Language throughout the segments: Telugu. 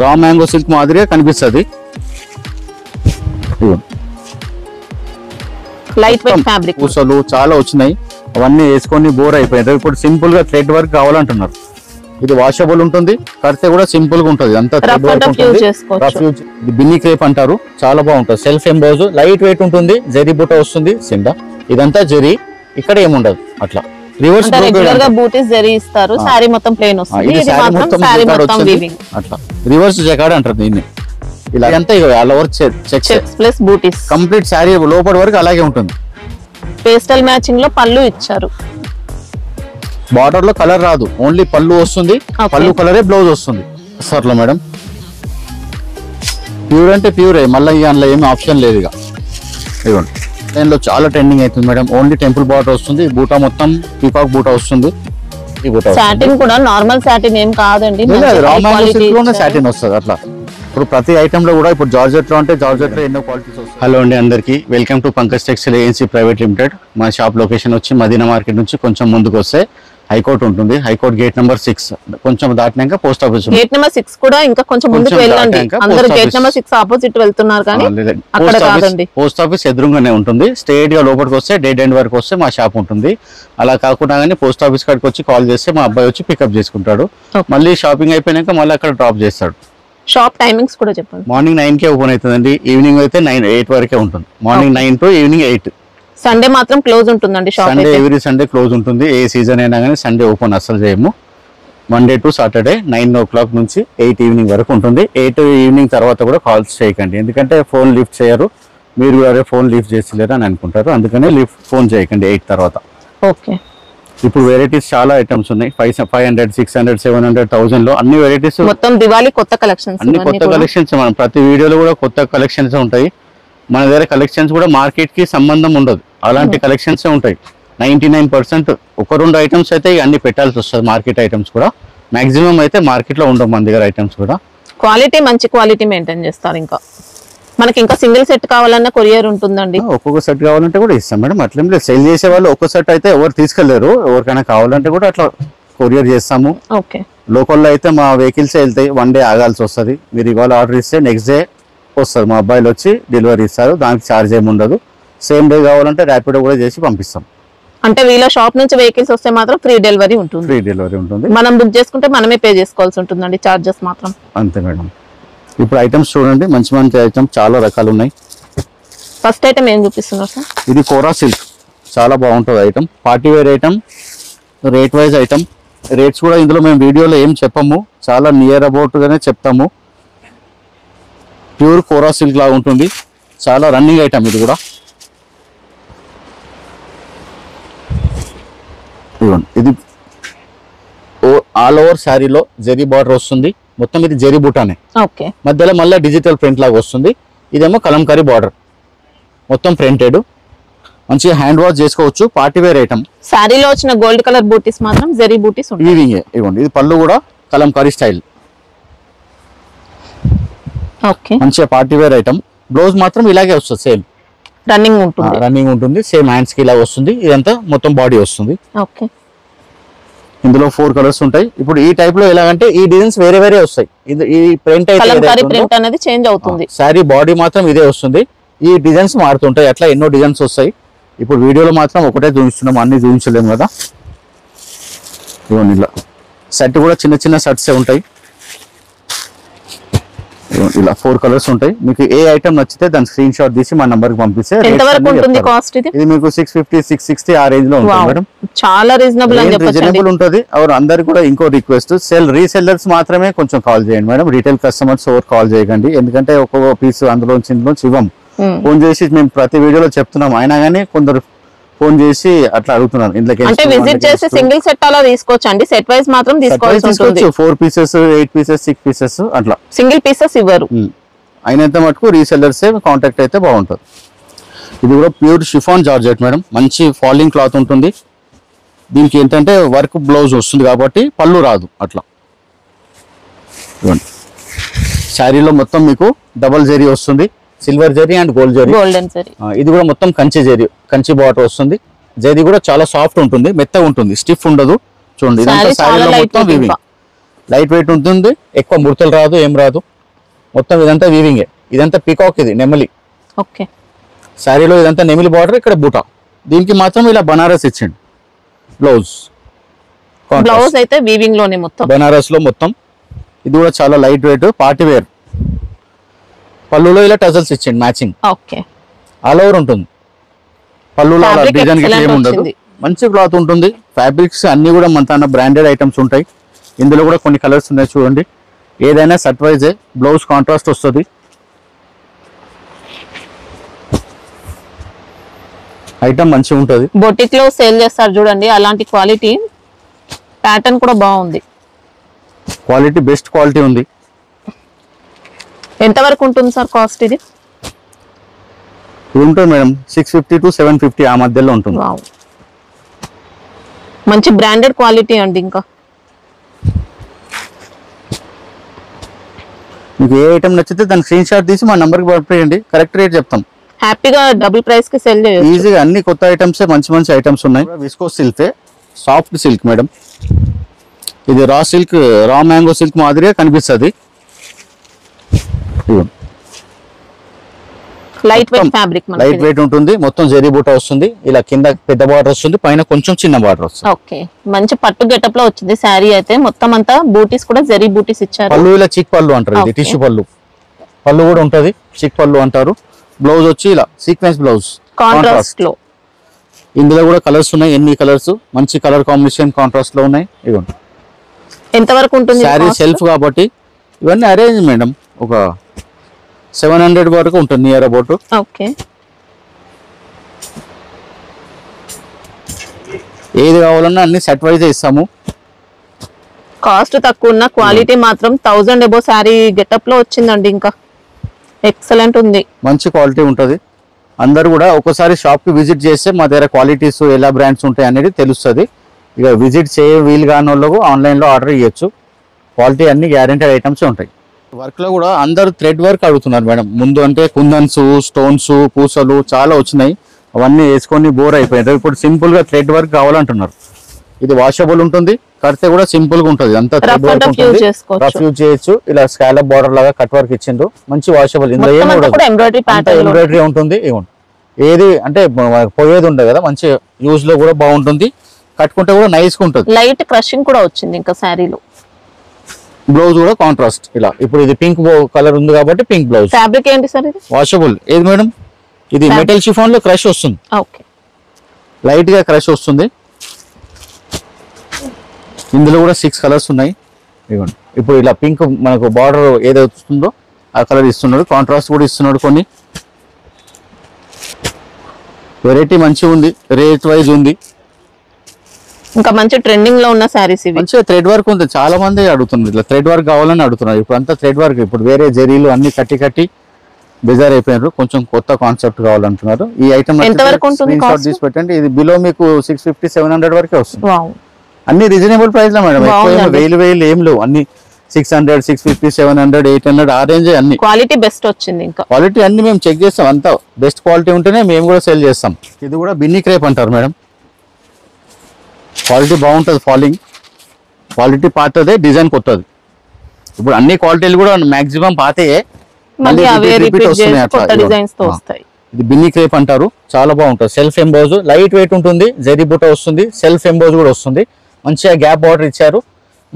రా మ్యాంగో సిల్క్ మాదిరిగా కనిపిస్తుంది. లైట్ వెయిట్ ఫ్యాబ్రిక్ పూసలు చాలా వచ్చినాయి, అవన్నీ వేసుకొని బోర్ అయిపోయారు. ఇప్పుడు సింపుల్ గా థ్రెడ్ వర్క్ కావాలంటున్నారు. ఇది వాషబుల్ ఉంటుంది, కడితే కూడా సింపుల్ గా ఉంటుంది. అంతా థ్రెడ్ వర్క్ ఉంటుంది. ఇది బిన్నీ క్రేప్ అంటారు, చాలా బాగుంటుంది. సెల్ఫ్ ఎంబోజ్, లైట్ వెయిట్ ఉంటుంది. జరీ బుట్ట వస్తుంది సిండా. ఇదంతా జరీ, ఇక్కడ ఏముండదు. అట్లా రివర్స్ బూటీస్ జరీ ఇస్తారు. సారీ మొత్తం ప్లెయిన్ వస్తుంది. ఇది మాత్రం సారీ మొత్తం వీవింగ్. అట్లా రివర్స్ జకాడ్ అంటారు దీన్ని. ఇలా అంతా ఆల్ ఓవర్ చెక్స్ ప్లస్ బూటీస్, కంప్లీట్ సారీ లోపల వరకు అలాగే ఉంటుంది. పేస్టల్ మ్యాచింగ్ లో పళ్ళు ఇచ్చారు. బార్డర్ లో కలర్ రాదు, ఓన్లీ పళ్ళు వస్తుంది. పళ్ళు కలరే బ్లౌజ్ వస్తుంది. సర్లో మేడం ప్యూర్ అంటే ప్యూరే, మళ్ళీ అందులో ఏమి ఆప్షన్ లేదు. ఇక ఇవ్వండి, దీనిలో చాలా ట్రెండింగ్ అవుతుంది మేడం. ఓన్లీ టెంపుల్ బార్డర్ వస్తుంది. బూటా మొత్తం పీకాక్ బూటా వస్తుంది. ఈ బూటా సాటిన్ కూడా నార్మల్ సాటిన్ ఏం కాదండి, సాటిన్ వస్తుంది. అట్లా ఇప్పుడు ప్రతి ఐటమ్ లో కూడా ఇప్పుడు జార్జెట్ లో అంటే జార్జెట్ లో ఎన్నో క్వాలిటీస్ వస్తాయి. హలో అండి అందరికి, welcome to Pankaj textile agency private limited. మా షాప్ లొకేషన్ వచ్చి మదీనా మార్కెట్ నుంచి కొంచెం ముందుకు వస్తే హైకోర్ట్ ఉంటుంది. హైకోర్ట్ గేట్ నెంబర్ 6 కొంచెం దాటినాక పోస్ట్ ఆఫీస్. గేట్ నెంబర్ 6 కూడా ఇంకా కొంచెం ముందుకు వెళ్ళండి. అందరూ గేట్ నెంబర్ 6 ఆపోజిట్ వెళ్తున్నారు కానీ అక్కడ కాదండి. పోస్ట్ ఆఫీస్ ఎదురుగానే ఉంటుంది. స్ట్రైట్ గా లోపలికి వస్తే డెడ్ ఎండ్ వరకు వస్తే మా షాప్ ఉంటుంది. అలా కాకుండా కానీ పోస్ట్ ఆఫీస్ కాడికి వచ్చి కాల్ చేస్తే మా అబ్బాయి వచ్చి పికప్ చేసుకుంటాడు. మళ్ళీ షాపింగ్ అయిపోయినాక మళ్ళీ అక్కడ డ్రాప్ చేస్తాడు. షాప్ టైమింగ్స్ కూడా చెప్పండి. మార్నింగ్ 9 కే ఓపెన్ అవుతుందండి. ఈవినింగ్ అయితే 8 వరకే ఉంటుంది. Morning 9 to evening 8. సండే మాత్రం క్లోజ్ ఉంటుందండి shop. Sunday every Sunday close ఉంటుంది. ఏ సీజన్ అయినా కానీ సండే ఓపెన్ అసలు చేయము. మండే టు సాటర్డే 9 o'clock నుంచి 8 ఈవినింగ్ వరకు ఉంటుంది. 8 ఈవినింగ్ తర్వాత కూడా కాల్స్ చేయకండి, ఎందుకంటే ఫోన్ లిఫ్ట్ చేయరు. మీరు కూడా ఫోన్ లిఫ్ట్ చేసలేరు అని అనుకుంటారు. అందుకనే ఫోన్ చేయకండి 8 తర్వాత. ఓకే. ఇప్పుడు వెరైటీస్ చాలా ఐటమ్స్ ఉన్నాయి. 500, 600, 700, 1000 లో అన్ని వెరైటీస్. మొత్తం దివాళీ కొత్త కలెక్షన్స్, అన్ని కొత్త కలెక్షన్స్. మనం ప్రతి వీడియోలో కూడా కొత్త కలెక్షన్స్ ఉంటాయి. మన దగ్గర కలెక్షన్స్ కూడా మార్కెట్ కి సంబంధం ఉండదు, అలాంటి కలెక్షన్స్ ఉంటాయి. 99% 1-2 ఐటమ్స్ అయితే అన్ని పెట్టాల్సి వస్తుంది. మార్కెట్ ఐటమ్స్ కూడా మాక్సిమం అయితే మార్కెట్ లో ఉండవు మన దగ్గర ఐటమ్స్ కూడా. క్వాలిటీ మంచి క్వాలిటీ మెయింటైన్ చేస్తారు. ఇంకా మనకి ఇంకా సింగిల్ సెట్ కావాలన్నా కొరియర్ ఉంటుందండి. ఒక్కొక్క సెట్ కావాలంటే కూడా ఇస్తాం మేడం. అట్లేం లేదు, సేల్ చేసే వాళ్ళు ఒక్క సెట్ అయితే ఎవరు తీసుకెళ్లేరు. ఎవరికైనా కావాలంటే కూడా అట్లా కొరియర్ చేస్తాము. ఓకే. లోకల్లో అయితే మా వెహికల్స్ వెళ్తాయి, 1 డే ఆగాల్సి వస్తుంది. మీరు ఇవాళ ఆర్డర్ ఇస్తే నెక్స్ట్ డే వస్తుంది. మా అబ్బాయిలు వచ్చి డెలివరీ ఇస్తారు, దానికి ఛార్జ్ ఏమి ఉండదు. సేమ్ డే కావాలంటే ర్యాపిడో కూడా చేసి పంపిస్తాం. అంటే వీళ్ళ షాప్ నుంచి వెహికల్స్ వస్తే మాత్రం ఫ్రీ డెలివరీ ఉంటుంది. ఫ్రీ డెలివరీ ఉంటుంది. మనం బుక్ చేసుకుంటే మనమే పే చేసుకోవాల్సి ఉంటుందండి చార్జెస్ మాత్రం. అంతే మేడం. ఇప్పుడు ఐటమ్స్ చూడండి, మంచి మంచి ఐటమ్స్ చాలా రకాలు ఉన్నాయి. ఫస్ట్ ఐటమ్ ఏం చూపిస్తున్నారు సార్? ఇది కోరా సిల్క్, చాలా బాగుంటుంది item. Party wear item, rate wise item. Rates కూడా ఇందులో మేము వీడియోలో ఏం చెప్పము, చాలా నియర్ అబౌట్ గానే చెప్తాము. ప్యూర్ కోరా సిల్క్ లాగా ఉంటుంది, చాలా రన్నింగ్ ఐటమ్. ఇది కూడా ఇది ఆల్ ఓవర్ శారీలో జరీ బార్డర్ వస్తుంది. మొత్తం ఇది జరీ బుటానే, మధ్యలో మళ్ళీ డిజిటల్ ప్రింట్ లాగా వస్తుంది. ఇదేమో కలంకారీ బార్డర్, మొత్తం ప్రింటెడ్. మంచిగా హ్యాండ్ వాష్ చేసుకోవచ్చు. Party wear item. శారీలో వచ్చిన గోల్డ్ కలర్ బూటీస్ మాత్రం జరీ బూటీస్ ఉంటాయి. ఇవ్వండి, ఇది పళ్ళు కూడా కలంకారీ స్టైల్. ఓకే. మంచిగా పార్టీ వేర్ ఐటమ్. బ్లౌజ్ మాత్రం ఇలాగే వస్తుంది, సేమ్ రన్నింగ్ ఉంటుంది. సేమ్ హ్యాండ్స్ కి ఇలా వస్తుంది. ఇదంతా మొత్తం బాడీ వస్తుంది. ఓకే. ఇందులో 4 కలర్స్ ఉంటాయి. ఇప్పుడు ఈ టైప్ లో ఎలాగంటే ఈ డిజైన్స్ వేరే వేరే వస్తాయి. ఈ ప్రింట్ అనేది చేంజ్ అవుతుంది. సారీ బాడీ మాత్రం ఇదే వస్తుంది. ఈ డిజైన్స్ మారుతుంటాయి. అట్లా ఎన్నో డిజైన్స్ వస్తాయి. ఇప్పుడు వీడియోలో మాత్రం ఒకటే చూపిస్తున్నాం, అన్ని చూపించలేము కదా. ఇవన్నీ ఇలా సెట్ కూడా చిన్న చిన్న సెట్సే ఉంటాయి. ఇలా 4 కలర్స్ ఉంటాయి. మీకు ఏ ఐటమ్ నచ్చితే దాని స్క్రీన్ షాట్ తీసి మా నంబర్ కి పంపిస్తే ఇది మీకు 650, 660 ఆ రేంజ్ లో ఉంటుంది మేడం. చాలా రీజనబుల్ ఉంటుంది. అందరికి కూడా ఇంకో రిక్వెస్ట్, రీసెల్లర్స్ మాత్రమే కొంచెం కాల్ చేయండి మేడం. రీటైల్ కస్టమర్స్ ఎవరు కాల్ చేయకండి, ఎందుకంటే ఒక్కొక్క పీస్ అందులోంచి ఇవ్వం. ఫోన్ చేసి మేము ప్రతి వీడియోలో చెప్తున్నాం, అయినా కానీ కొందరు ఫోన్ చేసి అట్లా అడుగుతున్నారు. అంటే విజిట్ చేసి సింగిల్ సెట్ అలా తీసుకోవచ్చు అండి, సెట్ వైస్ మాత్రం తీసుకోవాల్సి ఉంటుంది. 4 pieces, 8 pieces, 6 pieces అట్లా. సింగిల్ పీసెస్ ఇవ్వరు. అయినంత మటుకు రీసెల్లర్స్ కాంటాక్ట్ అయితే బాగుంటుంది. ఇది కూడా ప్యూర్ షిఫాన్ జార్జెట్ మేడం. మంచి ఫాలింగ్ క్లాత్ ఉంటుంది. దీనికి ఏంటంటే వర్క్ బ్లౌజ్ వస్తుంది కాబట్టి పళ్ళు రాదు. అట్లా శారీలో మొత్తం మీకు డబల్ జరీ వస్తుంది, silver zari and gold zari. ఇది కూడా మొత్తం కంచి జరీ, కంచి బార్డర్ వస్తుంది. జరీ కూడా చాలా సాఫ్ట్ ఉంటుంది, మెత్తగా ఉంటుంది, స్టిఫ్ ఉండదు. చూడండి, ఇదంతా శారీలో మొత్తం వీవింగ్. లైట్ వెయిట్ ఉంటుంది, ఎక్కువ ముడతలు రాదు, ఏం రాదు. మొత్తం ఇదంతా వీవింగే. ఇదంతా పికాక్, ఇది నెమలి. ఓకే, శారీలో ఇదంతా నెమిలి బార్డర్, ఇక్కడ బూటా. దీనికి మాత్రం ఇలా బనారస్ ఇచ్చిండు బ్లౌజ్. బ్లౌజ్ అయితే వీవింగ్ లోనే మొత్తం బనారస్ లో మొత్తం. ఇది కూడా చాలా లైట్ వెయిట్, పార్టీ వేర్. పళ్ళులో ఇలా టజల్స్ ఇచ్చిండు మ్యాచింగ్. ఓకే, ఆల్ ఓవర్ ఉంటుంది. పళ్ళులో డిజైన్ గిట్ల ఏమి ఉండదు, మంచి క్లాత్ ఉంటుంది. ఫ్యాబ్రిక్స్ అన్ని కూడా మన బ్రాండెడ్ ఐటమ్స్ ఉంటాయి. ఇందులో కూడా కొన్ని కలర్స్ ఉన్నాయి చూడండి. ఏదైనా సెట్ వైజే. బ్లౌజ్ కాంట్రాస్ట్ వస్తుంది. ఐటమ్ మంచిగా ఉంటుంది. బొటిక్ లో సేల్ చేస్తారు చూడండి, అలాంటి క్వాలిటీ. ప్యాటర్న్ కూడా బాగుంది, క్వాలిటీ బెస్ట్ క్వాలిటీ ఉంది. ఎంత వరకు ఉంటుంది సార్ కాస్ట్ ఇది? ఉంటుంది మేడం 650 to 750 ఆ మధ్యలో ఉంటుంది. మంచి బ్రాండెడ్ క్వాలిటీ అండి. ఇంకా మీకు ఏ ఐటమ్ నచ్చితే దాని స్క్రీన్ షాట్ తీసి మా నంబర్కి పంపించండి, కరెక్ట్ రేట్ చెప్తాం. హ్యాపీగా డబుల్ ప్రైస్ కి సెల్ చేయొచ్చు ఈజీగా. అన్ని కొత్త ఐటమ్స్, మంచి మంచి ఐటమ్స్ ఉన్నాయి. Viscose silk, soft silk madam. ఇది raw silk, raw mango silk మాదిరిగా కనిపిస్తుంది. Light weight fabric, light weight ఉంటుంది. మొత్తం జరీ బూటా వస్తుంది. ఇలా కింద పెద్ద బార్డర్ వస్తుంది, పైన కొంచెం చిన్న బార్డర్ వస్తుంది. ఓకే, మంచి పట్టు గెటప్ లో వచ్చింది శారీ అయితే. మొత్తం అంతా బూటీస్ కూడా జరీ బూటీస్ ఇచ్చారు. పళ్ళు ఇలా చిక్ పళ్ళు అంటారు, ఇది టిష్యూ పళ్ళు. పళ్ళు కూడా ఉంటది, చిక్ పళ్ళు అంటారు. బ్లౌజ్ వచ్చి ఇలా సీక్వెన్స్ బ్లౌజ్ కాంట్రాస్ట్ లో. ఇందులో కూడా కలర్స్ ఉన్నాయి, ఎన్ని కలర్స్, మంచి కలర్ కాంబినేషన్ కాంట్రాస్ట్ లో ఉన్నాయి. ఇవ్వండి. ఎంత వరకు ఉంటుంది శారీ సెల్ఫ్ కాబట్టి ఇవన్నీ అరేంజ్ మేడం. ఒక 700 వరకు ఉంటుంది నియర్ అబౌట్. ఓకే, ఏది కావాలన్నా అన్ని సెట్ వైజ్ ఇస్తాము. కాస్ట్ తక్కువ ఉన్న క్వాలిటీ మాత్రం 1000 అబౌవ్ శారీ గెటప్ లో వచ్చిందండి. ఇంకా ఎక్సలెంట్ ఉంది, మంచి క్వాలిటీ ఉంటుంది. అందరు కూడా ఒకసారి షాప్ కి విజిట్ చేస్తే మా దగ్గర క్వాలిటీస్ ఎలా బ్రాండ్స్ ఉంటాయి అనేది తెలుస్తుంది. ఇక విజిట్ చేయ వీలు కాని వాళ్ళకు ఆన్లైన్ లో ఆర్డర్ ఇవ్వచ్చు. క్వాలిటీ అన్ని గ్యారెంటెడ్ ఐటమ్స్ ఉంటాయి. వర్క్ లో కూడా అందరు థ్రెడ్ వర్క్ అడుగుతున్నారు మేడం. ముందు అంటే కుందన్స్, స్టోన్స్, పూసలు చాలా వచ్చినాయి. అవన్నీ వేసుకొని బోర్ అయిపోయినారు. ఇప్పుడు సింపుల్ గా థ్రెడ్ వర్క్ కావాలంటున్నారు. ఇది వాషబుల్ ఉంటుంది, కడితే కూడా సింపుల్ గా ఉంటుంది. అంతా థ్రెడ్ వర్క్ ఉంటుంది, రఫ్ యూజ్ చేయొచ్చు. ఇలా స్కాలప్ బార్డర్ లాగా కట్ వర్క్ ఇచ్చిండ్రు, మంచి వాషబుల్. ఇందులో ఏమి ఎంబ్రాయిడరీ ఉంటుంది. ఏది అంటే పోయేది ఉండదు కదా, మంచి యూజ్ లో కూడా బాగుంటుంది. కట్టుకుంటే కూడా నైస్ గా ఉంటుంది. లైట్ క్రషింగ్ కూడా వచ్చింది ఇంకా శారీలో. బ్లౌజ్ కూడా కాంట్రాస్ట్ ఇలా. ఇప్పుడు ఇది పింక్ కలర్ ఉంది కాబట్టి పింక్ బ్లౌజ్. ఫ్యాబ్రిక్ ఏంటి సార్ ఇది? వాషబుల్. ఏది మేడం? ఇది మెటల్ షిఫాన్ లో క్రష్ వస్తుంది. ఓకే, లైట్ గా క్రష్ వస్తుంది. ఇందులో కూడా 6 కలర్స్ ఉన్నాయి. ఇవ్వండి. ఇప్పుడు ఇలా పింక్ మనకు బార్డర్ ఏదైతే వస్తుందో ఆ కలర్ ఇస్తున్నాడు. కాంట్రాస్ట్ కూడా ఇస్తున్నాడు. కొన్ని వెరైటీ మంచిగా ఉంది, రేట్ వైజ్ ఉంది. ఇంకా మంచి ట్రెండింగ్ లో ఉన్న సారీస్ ఇవి. మంచిగా థ్రెడ్ వర్క్ ఉంది. చాలా మంది అడుగుతున్నారు, ఇట్లా థ్రెడ్ వర్క్ కావాలని అడుగుతున్నారు. ఇప్పుడు అంతా థ్రెడ్ వర్క్. ఇప్పుడు వేరే జరీలు అన్ని కట్టి కట్టి బెజార్ అయిపోయినారు. కొంచెం కొత్త కాన్సెప్ట్ కావాలంటున్నారు. ఈ ఐటమ్ స్క్రీన్ షాట్ తీసి పెట్టండి. ఇది బిలో మీకు 650-700 వరకే వస్తుంది. అన్ని రీజనబుల్ ప్రైస్ లో మేడం. ఎక్కువ వేలు ఏం లేవు. అన్ని 600, 650, 700, 800 ఆ రేంజ్. అన్ని క్వాలిటీ బెస్ట్ వచ్చింది. ఇంకా క్వాలిటీ అన్ని మేము చెక్ చేస్తాం. అంతా బెస్ట్ క్వాలిటీ ఉంటేనే మేము కూడా సేల్ చేస్తాం. ఇది కూడా బిన్నీ క్రేప్ అంటారు మేడం. క్వాలిటీ బాగుంటుంది. ఫాలింగ్ క్వాలిటీ పాతదే, డిజైన్ కొత్తది. ఇప్పుడు అన్ని క్వాలిటీలు కూడా మాక్సిమం పాతే, ఇది బిన్నీ క్రేప్ అంటారు. చాలా బాగుంటుంది. సెల్ఫ్ ఎంబోజ్, లైట్ వెయిట్ ఉంటుంది. జరీ బుట్ట వస్తుంది, సెల్ఫ్ ఎంబోజ్ కూడా వస్తుంది. మంచిగా గ్యాప్ బార్డర్ ఇచ్చారు.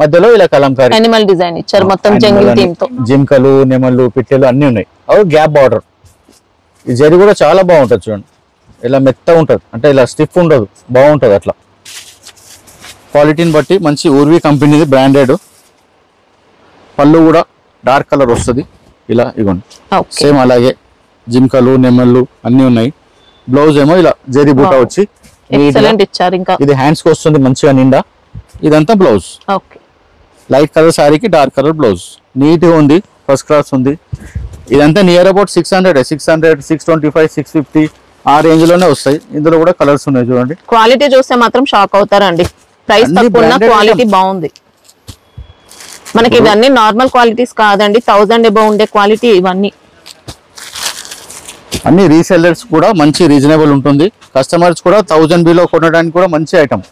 మధ్యలో ఇలా కలంకారీ అనిమల్ డిజైన్ ఇచ్చారు. మొత్తం జంగిల్ థీమ్ తో జింకలు, నెమళ్ళు, పిట్టెలు అన్ని ఉన్నాయి. అవి గ్యాప్ బార్డర్. ఈ జరీ కూడా చాలా బాగుంటుంది. చూడండి, ఇలా మెత్తగా ఉంటుంది. అంటే ఇలా స్టిఫ్ ఉండదు, బాగుంటుంది అట్లా. క్వాలిటీని బట్టి మంచి ఊర్వీ కంపెనీది, బ్రాండెడ్. పళ్ళు కూడా డార్క్ కలర్ వస్తుంది. ఇలా ఇవ్వండి. సేమ్ అలాగే జింకలు, నెమళ్ళు అన్ని ఉన్నాయి. బ్లౌజ్ ఏమో ఇలా జరీ బూటా వచ్చి ఇచ్చారు. ఇంకా ఇది హ్యాండ్స్ కి వస్తుంది మంచిగా నిండా. ఇదంతా బ్లౌజ్. లైట్ కలర్ శారీకి డార్క్ కలర్ బ్లౌజ్. నీట్ గా ఉంది, ఫస్ట్ క్లాస్ ఉంది. ఇదంతా నియర్ అబౌట్ 600, 625, 650 ఆ రేంజ్ లోనే వస్తాయి. ఇందులో కూడా కలర్స్ ఉన్నాయి. చూడండి, క్వాలిటీ చూస్తే మాత్రం షాక్ అవుతారండి. ప్రైస్ తక్కువ, క్వాలిటీ బాగుంది. మనకి ఇవన్నీ నార్మల్ క్వాలిటీస్ కాదండి, 1000 అబౌవ్ ఉండే క్వాలిటీ ఇవన్నీ. అన్ని రీసెల్లర్స్ కూడా మంచి రీజనబుల్ ఉంటుంది. కస్టమర్స్ కూడా 1000 బిలో కొనడానికి కూడా మంచి ఐటమ్.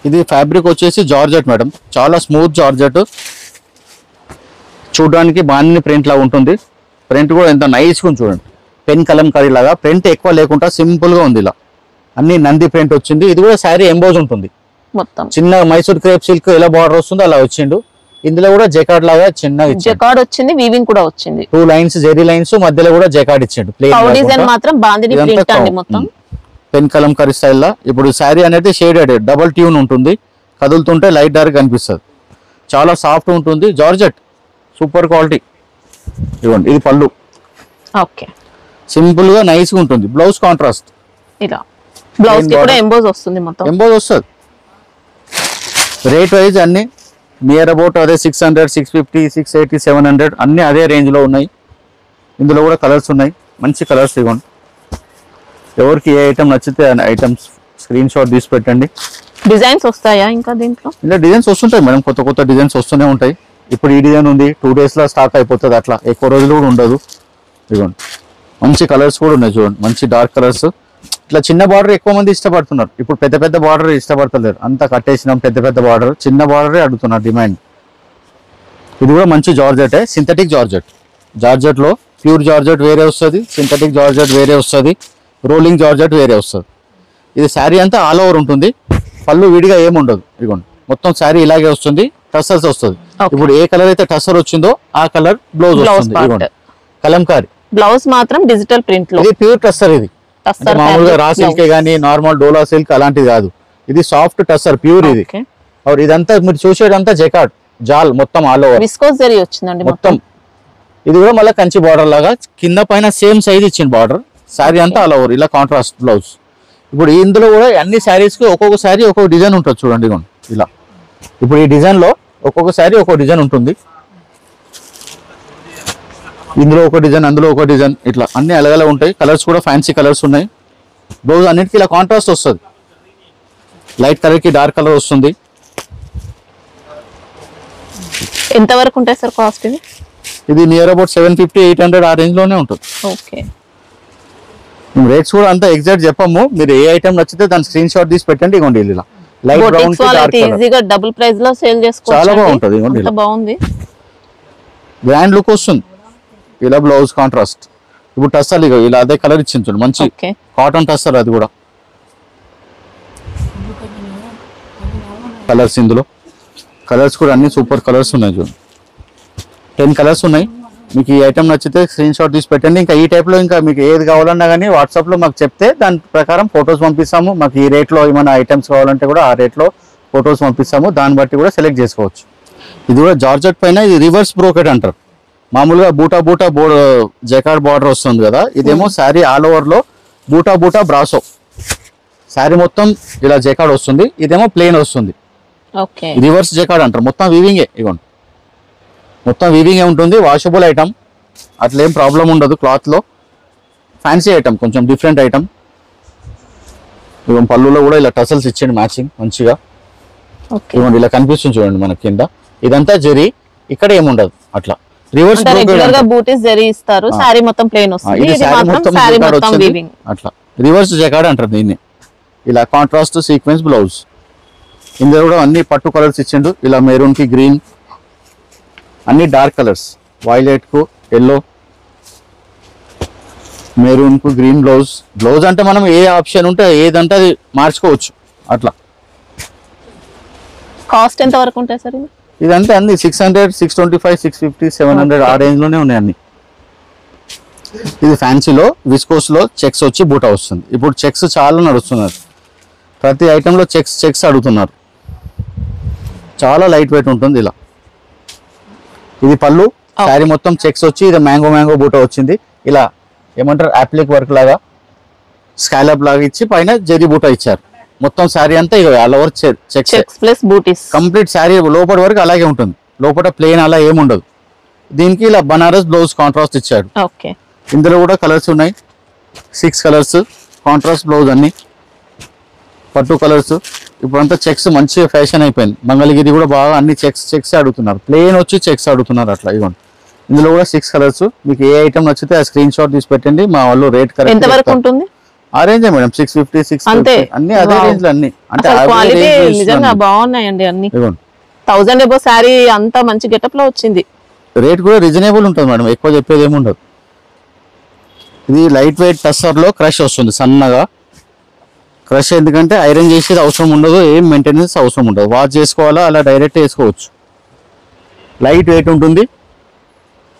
ఇది ఫ్యాబ్రిక్ వచ్చేసి జార్జెట్ మేడం, చాలా స్మూత్ జార్జెట్, చూడడానికి బాగుంది, ప్రింట్ లా ఉంటుంది. ప్రింట్ కూడా ఎంత నైస్ గా చూడండి, పెన్ కలంకారీ లాగా. ప్రింట్ ఎక్కువ లేకుండా సింపుల్ గా ఉంది, ఇలా అన్ని నంది ప్రింట్ వచ్చింది. ఇది కూడా శారీ ఎంబోజ్ ఉంటుంది మొత్తం, చిన్న మైసూర్ క్రేప్ సిల్క్ ఎలా బార్డర్ వస్తుందో అలా వచ్చిండు. ఇందులో కూడా జకార్డ్ లాగా చిన్నగా జకార్డ్ వచ్చింది, వీవింగ్ కూడా వచ్చింది, 2 లైన్స్ జెరీ లైన్స్, మధ్యలో కూడా జకార్డ్ ఇచ్చిండు. డిజైన్ మాత్రం బాందిని ప్రింట్ అండి మొత్తం, పెన్ కలంకారీ స్టైల్ లా. ఇప్పుడు శారీ అనేది షేడెడ్, డబుల్ ట్యూన్ ఉంటుంది, కదులుతుంటే లైట్ డార్క్ కనిపిస్తుంది, చాలా సాఫ్ట్ ఉంటుంది, జార్జెట్ సూపర్ క్వాలిటీ. ఇవ్వండి, ఇది పళ్ళు, ఓకే సింపుల్ గా నైస్ గా ఉంటుంది. బ్లౌజ్ కాంట్రాస్ట్, ఇలా బ్లౌజ్ కి కూడా ఎంబోజ్ వస్తుంది, మొత్తం ఎంబోజ్ వస్తుంది. రేట్ వైజ్ అన్ని నియర్ అబౌట్ అదే 600, 650, 680, 700 అన్ని అదే రేంజ్ లో ఉన్నాయి. ఇందులో కూడా కలర్స్ ఉన్నాయి, మంచి కలర్స్. ఇవ్వండి, ఎవరికి ఏ ఐటమ్ నచ్చితే ఐటమ్స్ స్క్రీన్ షాట్ తీసి పెట్టండి. డిజైన్స్ వస్తాయా ఇంకా దీంట్లో? ఇలా డిజైన్స్ వస్తుంటాయి మేడం, కొత్త కొత్త డిజైన్స్ వస్తూనే ఉంటాయి. ఇప్పుడు ఈ డిజైన్ ఉంది, 2 days లో స్టాక్ అయిపోతుంది, అట్లా ఎక్కువ రోజులు కూడా ఉండదు. ఇదిగోండి, మంచి కలర్స్ కూడా ఉన్నాయి చూడండి, మంచి డార్క్ కలర్స్. ఇట్లా చిన్న బార్డర్ ఎక్కువ మంది ఇష్టపడుతున్నారు, ఇప్పుడు పెద్ద పెద్ద బార్డర్ ఇష్టపడతలేరు, అంతా కట్టేసినాం, పెద్ద పెద్ద బార్డర్, చిన్న బార్డరే అడుగుతున్నారు డిమాండ్. ఇది కూడా మంచి జార్జెట్, సింథటిక్ జార్జెట్. జార్జెట్ లో ప్యూర్ జార్జెట్ వేరే వస్తుంది, సింథటిక్ జార్జెట్ వేరే వస్తుంది, రోలింగ్ జార్జెట్ వేరే వస్తుంది. ఇది శారీ అంతా ఆల్ ఓవర్ ఉంటుంది, పళ్ళు విడిగా ఏముండదు. ఇదిగోండి, మొత్తం శారీ ఇలాగే వస్తుంది, టసర్స్ వస్తుంది. ఇప్పుడు ఏ కలర్ అయితే టసర్ వచ్చిందో ఆ కలర్ బ్లౌజ్ వస్తుంది. ఇదిగోండి, కలంకారీ బ్లౌజ్ మాత్రం డిజిటల్ ప్రింట్ లో, ఇది ప్యూర్ టస్సర్. ఇది మామూలుగా రా సిల్క్ గానీ నార్మల్ డోలా సిల్క్ అలాంటిది కాదు, ఇది సాఫ్ట్ టస్సర్ ప్యూర్. ఇది ఇదంతా మీరు చూసేదంతా జకార్డ్ జాల్ మొత్తం ఆల్ ఓవర్ విస్కోస్ జరీ వచ్చిందండి మొత్తం. ఇది కూడా మళ్ళీ కంచి బార్డర్ లాగా కింద పైన సేమ్ సైజ్ ఇచ్చిన బార్డర్, శారీ అంతా ఆల్ ఓవర్ ఇలా కాంట్రాస్ట్ బ్లౌజ్. ఇప్పుడు ఇందులో కూడా అన్ని శారీస్ కి ఒక్కొక్క శారీ ఒక్కొక్క డిజైన్ ఉంటుంది చూడండి, ఇలా. ఇప్పుడు ఈ డిజైన్ లో ఒక్కొక్క శారీ ఒక్కొక్క డిజైన్ ఉంటుంది, ఇందులో ఒక డిజైన్, అందులో ఒక డిజైన్, ఇట్లా అన్ని అలగలా ఉంటాయి. కలర్స్ కూడా ఫ్యాన్సీ కలర్స్ ఉన్నాయి. బ్లౌజ్ అన్నిటికీ ఇలా కాంట్రాస్ట్ వస్తుంది, లైట్ కలర్ కి డార్క్ కలర్ వస్తుంది. ఎంత వరకు ఉంటాయి సార్ కాస్ట్? ఇది నియర్ అబౌట్ 750, 800 ఆ రేంజ్ లోనే ఉంటుంది. ఓకే, రేట్స్ కూడా అంతా ఎగ్జాక్ట్ చెప్పము, మీరు ఏ ఐటమ్ నచ్చితే దాని స్క్రీన్ షాట్ తీసి పెట్టండి. ఇవ్వండి, ఇలా లైట్ బ్రౌన్ కి డార్క్ కలర్, ఈజీగా డబుల్ ప్రైస్ లో సేల్ చేసుకోవచ్చు, చాలా బాగుంటది. ఇవ్వండి, బాగుంది, గ్రాండ్ లుక్ వస్తుంది. ఇలా బ్లౌజ్ కాంట్రాస్ట్. ఇప్పుడు టస్సర్ ఇలా అదే కలర్ ఇచ్చింది చూడండి, మంచి కాటన్ టస్సర్. అది కూడా కలర్స్, ఇందులో కలర్స్ కూడా అన్ని సూపర్ కలర్స్ ఉన్నాయి చూడండి, 10 కలర్స్ ఉన్నాయి. మీకు ఈ ఐటమ్ నచ్చితే స్క్రీన్ షాట్ తీసి పెట్టండి. ఇంకా ఈ టైప్ లో ఇంకా మీకు ఏది కావాలన్నా కానీ వాట్సాప్ లో మాకు చెప్తే దాని ప్రకారం ఫొటోస్ పంపిస్తాము. మాకు ఈ రేట్ లో ఏమైనా ఐటమ్స్ కావాలంటే కూడా ఆ రేట్ లో ఫొటోస్ పంపిస్తాము, దాన్ని బట్టి కూడా సెలెక్ట్ చేసుకోవచ్చు. ఇది కూడా జార్జెట్ పైన ఇది రివర్స్ బ్రోకెట్ అంటారు. మామూలుగా బూటా బూటా జకార్డ్ బార్డర్ వస్తుంది కదా, ఇదేమో శారీ ఆల్ ఓవర్ లో బూటా బూటా బ్రాసో, శారీ మొత్తం ఇలా జకార్డ్ వస్తుంది, ఇదేమో ప్లెయిన్ వస్తుంది. రివర్స్ జకార్డ్ అంటారు. మొత్తం వీవింగే, ఇవ్వండి మొత్తం వీవింగే ఉంటుంది. వాషబుల్ ఐటమ్, అట్లా ఏం ప్రాబ్లం ఉండదు క్లాత్ లో. ఫ్యాన్సీ ఐటమ్, కొంచెం డిఫరెంట్ ఐటమ్. ఇవ్వండి, పళ్ళులో కూడా ఇలా టసల్స్ ఇచ్చేయండి మ్యాచింగ్ మంచిగా. ఇవ్వండి, ఇలా కనిపిస్తుంది చూడండి మనకి కింద. ఇదంతా జరీ, ఇక్కడ ఏముండదు. అట్లా రివర్స్ అట్లా రివర్స్ జకార్డ్ అంటారు దీన్ని. ఇలా కాంట్రాస్ట్ సీక్వెన్స్ బ్లౌజ్. ఇందులో కూడా అన్ని పట్టు కలర్స్ ఇచ్చిండు, ఇలా మెరూన్ కి గ్రీన్, అన్ని డార్క్ కలర్స్, వైలెట్ కు ఎల్లో, మెరూన్ కు గ్రీన్ బ్లౌజ్. బ్లౌజ్ అంటే మనం ఏ ఆప్షన్ ఉంటే ఏదంటే అది మార్చుకోవచ్చు. అట్లా కాస్ట్ ఎంత వరకు ఉంటాయి సార్? ఇదంతా అన్ని 600, 625, 650, 700 ఆ రేంజ్ లోనే ఉన్నాయి అన్ని. ఇది ఫ్యాన్సీలో విస్కోస్ లో చెక్స్ వచ్చి బూటా వస్తుంది. ఇప్పుడు చెక్స్ చాలా నడుస్తున్నారు, ప్రతి ఐటమ్ లో చెక్స్ అడుగుతున్నారు. చాలా లైట్ వెయిట్ ఉంటుంది. ఇలా ఇది పళ్ళు, శారీ మొత్తం చెక్స్ వచ్చి ఇది మ్యాంగో బూటా వచ్చింది. ఇలా ఏమంటారు అప్లిక్ వర్క్ లాగా స్కాలప్ లాగా ఇచ్చి పైన జరీ బూటా ఇచ్చారు. మొత్తం శారీ అంతా ఇక ఆల్ ఓవర్ చెక్స్ ప్లస్ బూటీస్, కంప్లీట్ శారీ లోపల వరకు అలాగే ఉంటుంది, లోపల ప్లెయిన్ అలా ఏముండదు. దీనికి ఇలా బనారస్ బ్లౌజ్ కాంట్రాస్ట్ ఇచ్చాడు. ఇందులో కూడా కలర్స్ ఉన్నాయి, 6 కలర్స్ కాంట్రాస్ట్ బ్లౌజ్, అన్ని పట్టు కలర్స్. ఇప్పుడంతా చెక్స్ మంచిగా ఫ్యాషన్ అయిపోయింది. మంగళగిరి కూడా బాగా అన్ని చెక్స్ అడుగుతున్నారు, ప్లెయిన్ వచ్చి చెక్స్ అడుగుతున్నారు. అట్లా ఇవ్వండి, ఇందులో కూడా 6 కలర్స్. మీకు ఏ ఐటమ్ నచ్చితే ఆ స్క్రీన్ షాట్ తీసి పెట్టండి, మా వాళ్ళు రేట్ కరెక్ట్. ఆ రేంజ్ మేడం 650 అంతే 650 అన్ని అదే రేంజ్ లో అన్ని అంటే క్వాలిటీ నిజంగా బాగున్నాయండి అన్ని 1000 అబౌవ్ శారీ అంతా మంచి గెటప్ లో వచ్చింది రేట్ కూడా రీజనబుల్ ఉంటుంది మేడం ఎక్కువ చెప్పేది ఏమి ఉండదు ఇది లైట్ వెయిట్ టస్సర్ లో క్రష్ వస్తుంది సన్నగా క్రష్ ఎందుకంటే ఐరన్ చేసేది అవసరం ఉండదు ఏం మెయింటెనెన్స్ అవసరం ఉండదు వాష్ చేసుకోవాలా అలా డైరెక్ట్ వేసుకోవచ్చు లైట్ వెయిట్ ఉంటుంది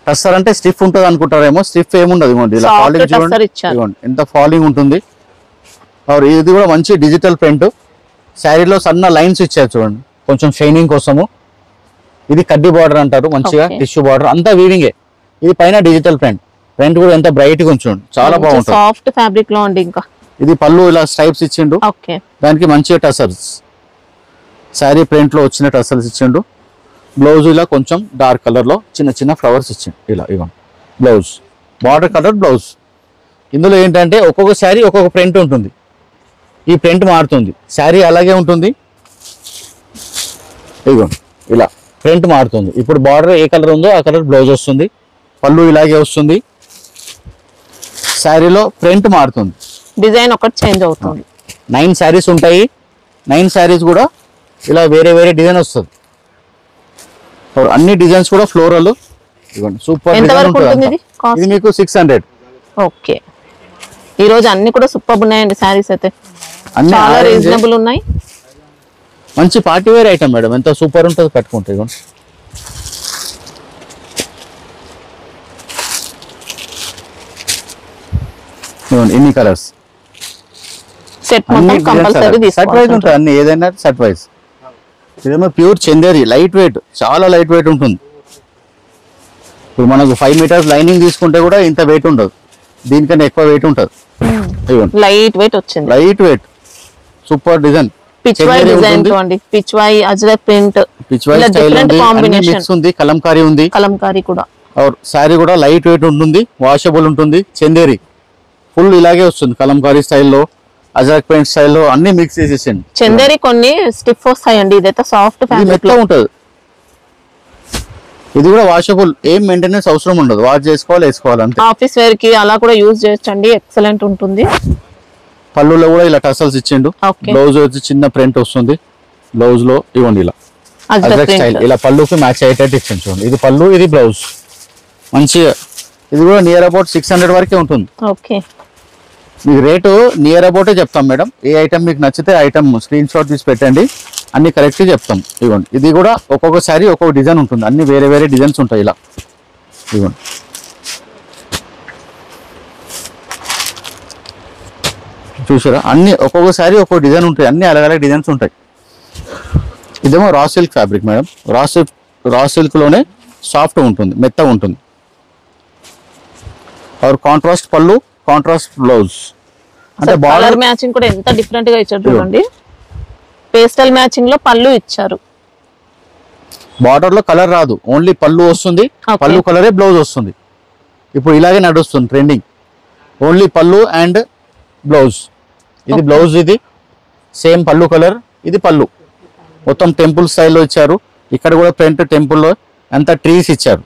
టస్సర్ అంటే స్టిఫ్ ఉంటుంది అనుకుంటారేమో స్టిఫ్ ఏముండదు ఇవ్వండి ఇలా ఫాలింగ్ చూడండి ఇవ్వండి ఎంత ఫాలింగ్ ఉంటుంది ఇది కూడా మంచి డిజిటల్ ప్రింట్ శారీలో సన్న లైన్స్ ఇచ్చారు చూడండి కొంచెం షైనింగ్ కోసము ఇది కడ్డీ బార్డర్ అంటారు మంచిగా టిష్యూ బార్డర్ అంతా వీవింగే ఇది పైన డిజిటల్ ప్రింట్ కూడా ఎంత బ్రైట్ గా ఉంచండి చాలా బాగుంటుంది సాఫ్ట్ ఫ్యాబ్రిక్ లో ఉంది ఇంకా ఇది పళ్ళు ఇలా స్ట్రైప్స్ ఇచ్చిండు దానికి మంచిగా టసల్స్ శారీ ప్రింట్ లో వచ్చిన టసల్స్ ఇచ్చిండు బ్లౌజ్ ఇలా కొంచెం డార్క్ కలర్ లో చిన్న చిన్న ఫ్లవర్స్ ఇచ్చిండు ఇలా ఇవ్వండి బ్లౌజ్ బార్డర్ కలర్ బ్లౌజ్ ఇందులో ఏంటంటే ఒక్కొక్క శారీ ఒక్కొక్క ప్రింట్ ఉంటుంది ఈ ప్రింట్ మారుతుంది శారీ అలాగే ఉంటుంది ఇవ్వండి ఇలా ప్రింట్ మారుతుంది ఇప్పుడు బార్డర్ ఏ కలర్ ఉందో ఆ కలర్ బ్లౌజ్ వస్తుంది పళ్ళు ఇలాగే వస్తుంది శారీలో ప్రింట్ మారుతుంది డిజైన్ ఒకటి చేంజ్ అవుతుంది 9 శారీస్ ఉంటాయి 9 శారీస్ కూడా ఇలా వేరే వేరే డిజైన్ వస్తుంది అన్ని డిజైన్స్ కూడా ఫ్లోరల్ ఇవ్వండి సూపర్ ఇది మీకు 600 ఓకే ఈ రోజు అన్ని కూడా సూపర్ ఉన్నాయండి శారీస్ అయితే చాలా రీజనబుల్ ఉన్నాయి మంచి పార్టీ వేర్ ఐటమ్ మేడం ఎంత సూపర్ ఉంటుంది కట్టుకుంటే ఇవ్వండి ఎన్ని కలర్స్ సెట్ మొత్తం కంపల్సరీ తీసుకోవాలి సెట్ వైజ్ ఉంటుంది అన్ని ఏదైనా సెట్ వైజ్ ఇదేమో ప్యూర్ చందేరి లైట్ వెయిట్ చాలా లైట్ వెయిట్ ఉంటుంది ఇప్పుడు మనకు 5 మీటర్స్ లైనింగ్ తీసుకుంటే కూడా ఇంత వెయిట్ ఉండదు దీనికన్నా ఎక్కువ వెయిట్ ఉంటుంది లైట్ వెయిట్ వచ్చింది light weight super design Pichwai design చూడండి పిచ్వై అజ్రక్ ప్రింట్ పిచ్వై స్టైల్ ఉంది అన్ని మిక్స్ ఉంది కలంకారీ ఉంది కలంకారీ కూడా और సారీ కూడా లైట్ వెయిట్ ఉంటుంది వాషబుల్ ఉంటుంది చందేరి ఫుల్ ఇలాగే వస్తుంది కలంకారీ స్టైల్లో అజరక్ పెయింట్ స్టైల్లో అన్ని మిక్స్ చేసేసింది చందేరి కొన్ని స్టిఫ్ వస్తాయండి ఇదైతే సాఫ్ట్ ఫ్యాబ్రిక్ లో ఉంటుంది ఇది కూడా వాషబుల్ ఏం మెయింటెనెన్స్ అవసరం ఉండదు వాష్ చేసుకోవాలి వేసుకోవాలి అంతే ఆఫీస్ వేర్ కి అలా కూడా యూజ్ చేయొచ్చండి ఎక్సలెంట్ ఉంటుంది పళ్ళులో కూడా ఇలా టసల్స్ ఇచ్చిండు బ్లౌజ్ వచ్చి చిన్న ప్రింట్ వస్తుంది బ్లౌజ్ లో ఇవ్వండి ఇలా అజరక్ స్టైల్ ఇలా పళ్ళుకి మ్యాచ్ అయ్యేటట్టు ఇచ్చింది చూడండి ఇది పళ్ళు ఇది బ్లౌజ్ మంచిగా ఇది కూడా నియర్ అబౌట్ 600 వరకే ఉంటుంది ఓకే మీకు రేటు నియర్ అబౌటే చెప్తాం మేడం ఏ ఐటమ్ మీకు నచ్చితే ఐటమ్ స్క్రీన్ షాట్ తీసి పెట్టండి అన్ని కరెక్ట్ చెప్తాం ఇవ్వండి ఇది కూడా ఒక్కొక్క సారీ ఒక్కొక్క డిజైన్ ఉంటుంది అన్ని వేరే వేరే డిజైన్స్ ఉంటాయి ఇలా ఇవ్వండి చూసారా అన్ని ఒక్కొక్క సారీ ఒక్కొక్క డిజైన్ ఉంటాయి అన్ని అలగ్ డిజైన్స్ ఉంటాయి ఇదేమో raw silk fabric madam raw silk లోనే సాఫ్ట్ ఉంటుంది మెత్తగా ఉంటుంది और కాంట్రాస్ట్ పళ్ళు కాంట్రాస్ట్ బ్లౌజ్ అంటే బార్డర్ మ్యాచింగ్ కూడా ఎంత డిఫరెంట్ గా ఇచ్చారు చూడండి పేస్టల్ మ్యాచింగ్ లో పళ్ళు ఇచ్చారు బార్డర్ లో కలర్ రాదు ఓన్లీ పళ్ళు వస్తుంది పళ్ళు కలరే బ్లౌజ్ వస్తుంది ఇప్పుడు ఇలాగే నడుస్తుంది ట్రెండింగ్ ఓన్లీ పళ్ళు అండ్ బ్లౌజ్ ఇది బ్లౌజ్ ఇది సేమ్ పళ్ళు కలర్ ఇది పళ్ళు మొత్తం టెంపుల్ స్టైల్లో ఇచ్చారు ఇక్కడ కూడా ప్రింట్ టెంపుల్లో అంతా ట్రీస్ ఇచ్చారు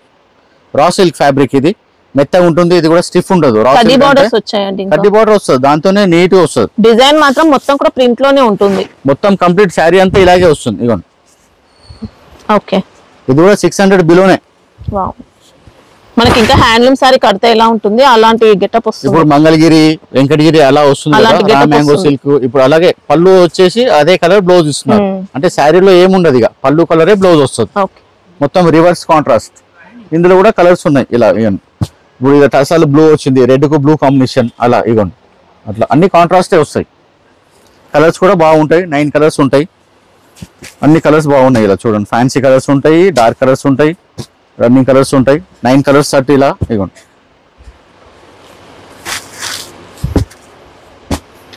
రా సిల్క్ ఫ్యాబ్రిక్ ఇది మెత్తగా ఉంటుంది ఇది కూడా స్టిఫ్ ఉండదు కడ్డీ బోర్డర్స్ వచ్చాయండి కడ్డీ బోర్డర్ వస్తుంది దాంతోనే నీట్ గా వస్తుంది డిజైన్ మాత్రం మొత్తం కూడా ప్రింట్ లోనే ఉంటుంది మొత్తం కంప్లీట్ శారీ అంతా ఇలాగే వస్తుంది ఇవ్వండి ఓకే ఇది కూడా 600 బిలోనే వావ్ మనకి ఇంకా హ్యాండ్లూమ్ సారీ కడితే ఎలా ఉంటుంది అలాంటి గెటప్ వస్తుంది ఇప్పుడు మంగళగిరి వెంకటగిరి అలా వస్తుంది మ్యాంగో సిల్క్ ఇప్పుడు అలాగే పళ్ళు వచ్చేసి అదే కలర్ బ్లౌజ్ ఇస్తున్నారు అంటే శారీలో ఏముండదు ఇక పళ్ళు కలరే బ్లౌజ్ వస్తుంది మొత్తం రివర్స్ కాంట్రాస్ట్ ఇందులో కూడా కలర్స్ ఉన్నాయి ఇలా ఇవ్వండి ఇప్పుడు ఇది టసాలు బ్లూ వచ్చింది రెడ్ కు బ్లూ కాంబినేషన్ అలా ఇవ్వండి అట్లా అన్ని కాంట్రాస్టే వస్తాయి కలర్స్ కూడా బాగుంటాయి 9 కలర్స్ ఉంటాయి అన్ని కలర్స్ బాగున్నాయి ఇలా చూడండి ఫ్యాన్సీ కలర్స్ ఉంటాయి డార్క్ కలర్స్ ఉంటాయి రన్నింగ్ కలర్స్ ఉంటాయి 9 కలర్స్ అట్టి ఇలా ఇవ్వండి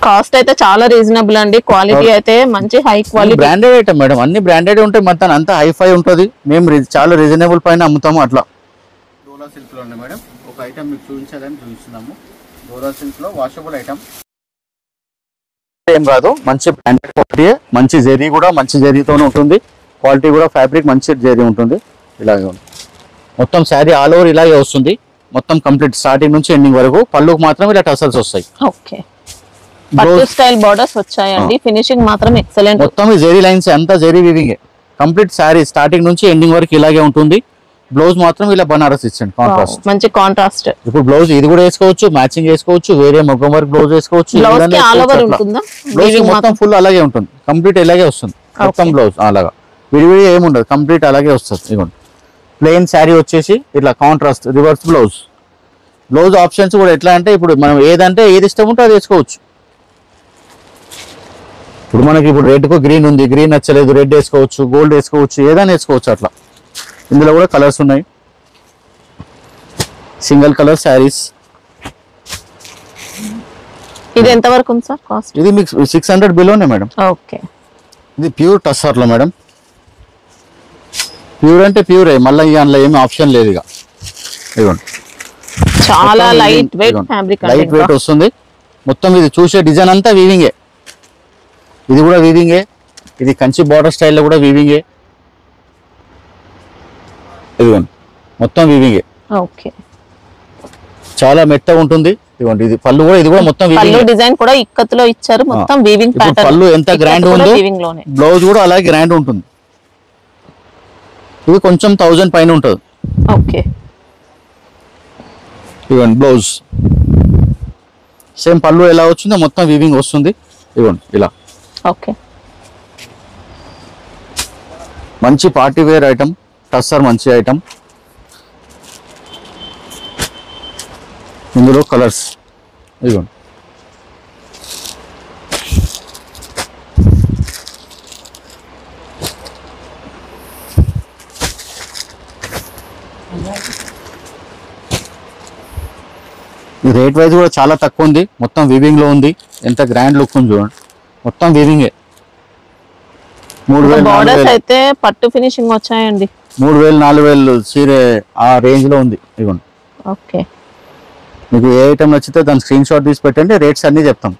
కాస్ట్ అయితే చాలా రీజనబుల్ అండి క్వాలిటీ అయితే మంచి high quality branded item madam అన్ని బ్రాండెడ్ ఉంటాయి మొత్తం అంతా హైఫై ఉంటుంది మేము చాలా రీజనబుల్ పైన అమ్ముతాము అట్లా డోలా సిల్క్ లో మేడం ఒక ఐటమ్ మీకు చూపించాలని చూపిస్తున్నాము డోలా సిల్క్ లో వాషబుల్ ఐటమ్ ఏం కాదు మంచి బ్రాండెడ్ క్వాలిటీ మంచి జెరీ కూడా మంచి జెరీతోనే ఉంటుంది క్వాలిటీ కూడా ఫ్యాబ్రిక్ మంచి జెరీ ఉంటుంది ఇలాగే ఉంది మొత్తం శారీ ఆల్ ఓవర్ ఇలాగే వస్తుంది మొత్తం కంప్లీట్ స్టార్టింగ్ నుంచి ఎండింగ్ వరకు పళ్ళుకు మాత్రం ఇలా టసల్స్ వస్తాయి ఓకే పట్టు స్టైల్ బోర్డర్స్ వచ్చాయండి. ఫినిషింగ్ మాత్రం ఎక్సలెంట్. మొత్తం జెరీ లైన్స్ అంతా zari weaving. Complete sari starting నుంచి ఎండింగ్ వరకు ఇలాగే ఉంటుంది. బ్లౌజ్ మాత్రం ఇలా బనారస్ ఇచ్చండి కాంట్రాస్ట్. మంచి కాంట్రాస్ట్. ఇప్పుడు బ్లౌజ్ ఇది కూడా వేసుకోవచ్చు, మ్యాచింగ్ వేసుకోవచ్చు, వేరే మొగ్గం వర్క్ బ్లౌజ్ వేసుకోవచ్చు. బ్లౌజ్ మొత్తం ఫుల్ అలాగే ఉంటుంది, కంప్లీట్ ఇలాగే వస్తుంది మొత్తం బ్లౌజ్. అలాగా విడివిడి ఏముండదు, కంప్లీట్ అలాగే వస్తుంది. ఇదిగోండి ప్లెయిన్ శారీ వచ్చేసి ఇట్లా contrast reverse blouse. Blouse options కూడా ఎట్లా అంటే ఇప్పుడు మనం ఏదంటే ఏది ఇష్టం ఉంటే అది వేసుకోవచ్చు. ఇప్పుడు మనకి ఇప్పుడు రెడ్ కు గ్రీన్ ఉంది, గ్రీన్ నచ్చలేదు రెడ్ వేసుకోవచ్చు, గోల్డ్ వేసుకోవచ్చు, ఏదైనా వేసుకోవచ్చు అట్లా. ఇందులో కూడా కలర్స్ ఉన్నాయి, సింగిల్ కలర్ శారీస్. ఇది ఎంత వరకు ఉంది సార్ కాస్ట్? ఇది మీకు 600 బిలోనే మేడం. ఓకే. ఇది ప్యూర్ టస్సర్ లో మేడం. ప్యూర్ అంటే ప్యూర్, మళ్ళీ అందులో ఏమి ఆప్షన్ లేదు. ఇక ఇదిగోండి చాలా light weight fabric, light wait వస్తుంది మొత్తం. ఇది చూసే డిజైన్ అంతా వీవింగే. ఇది కూడా వీవింగే. ఇది కంచి బార్డర్ స్టైల్లో కూడా వీవింగే. ఇదిగోండి మొత్తం వీవింగే. ఓకే. చాలా మెత్తగా ఉంటుంది. ఇదిగోండి ఇది పళ్ళు కూడా, ఇది కూడా మొత్తం పళ్ళు డిజైన్ కూడా ఇక్కత్తులో ఇచ్చారు, మొత్తం వీవింగ్ ప్యాటర్న్. పళ్ళు ఎంత గ్రాండ్ ఉందో బ్లౌజ్ కూడా అలాగే గ్రాండ్ ఉంటుంది. ఇది కొంచెం 1000 పైన ఉంటుంది. ఓకే. ఇదిగోండి బ్లౌజ్ సేమ్ పళ్ళు ఎలా వచ్చిందో మొత్తం వీవింగ్ వస్తుంది. ఇదిగోండి ఇలా. ఓకే. మంచి పార్టీ వేర్ ఐటమ్, టస్సర్ మంచి ఐటమ్. ఇందులో కలర్స్ ఇదిగోండి. ఈ రేట్ వైజ్ కూడా చాలా తక్కువ ఉంది, మొత్తం వీవింగ్ లో ఉంది. ఎంత గ్రాండ్ లుక్ ఉంది చూడండి, మొత్తం వీవింగే. 3000 బోర్డర్స్ అయితే పట్టు ఫినిషింగ్ వచ్చాయండి. 3000 4000 చీర ఆ రేంజ్ లో ఉంది. ఇదిగోండి. ఓకే. మీకు ఏ ఐటమ్ నచ్చితే దాని స్క్రీన్ షాట్ తీసి పెట్టండి, రేట్స్ అన్ని చెప్తాం.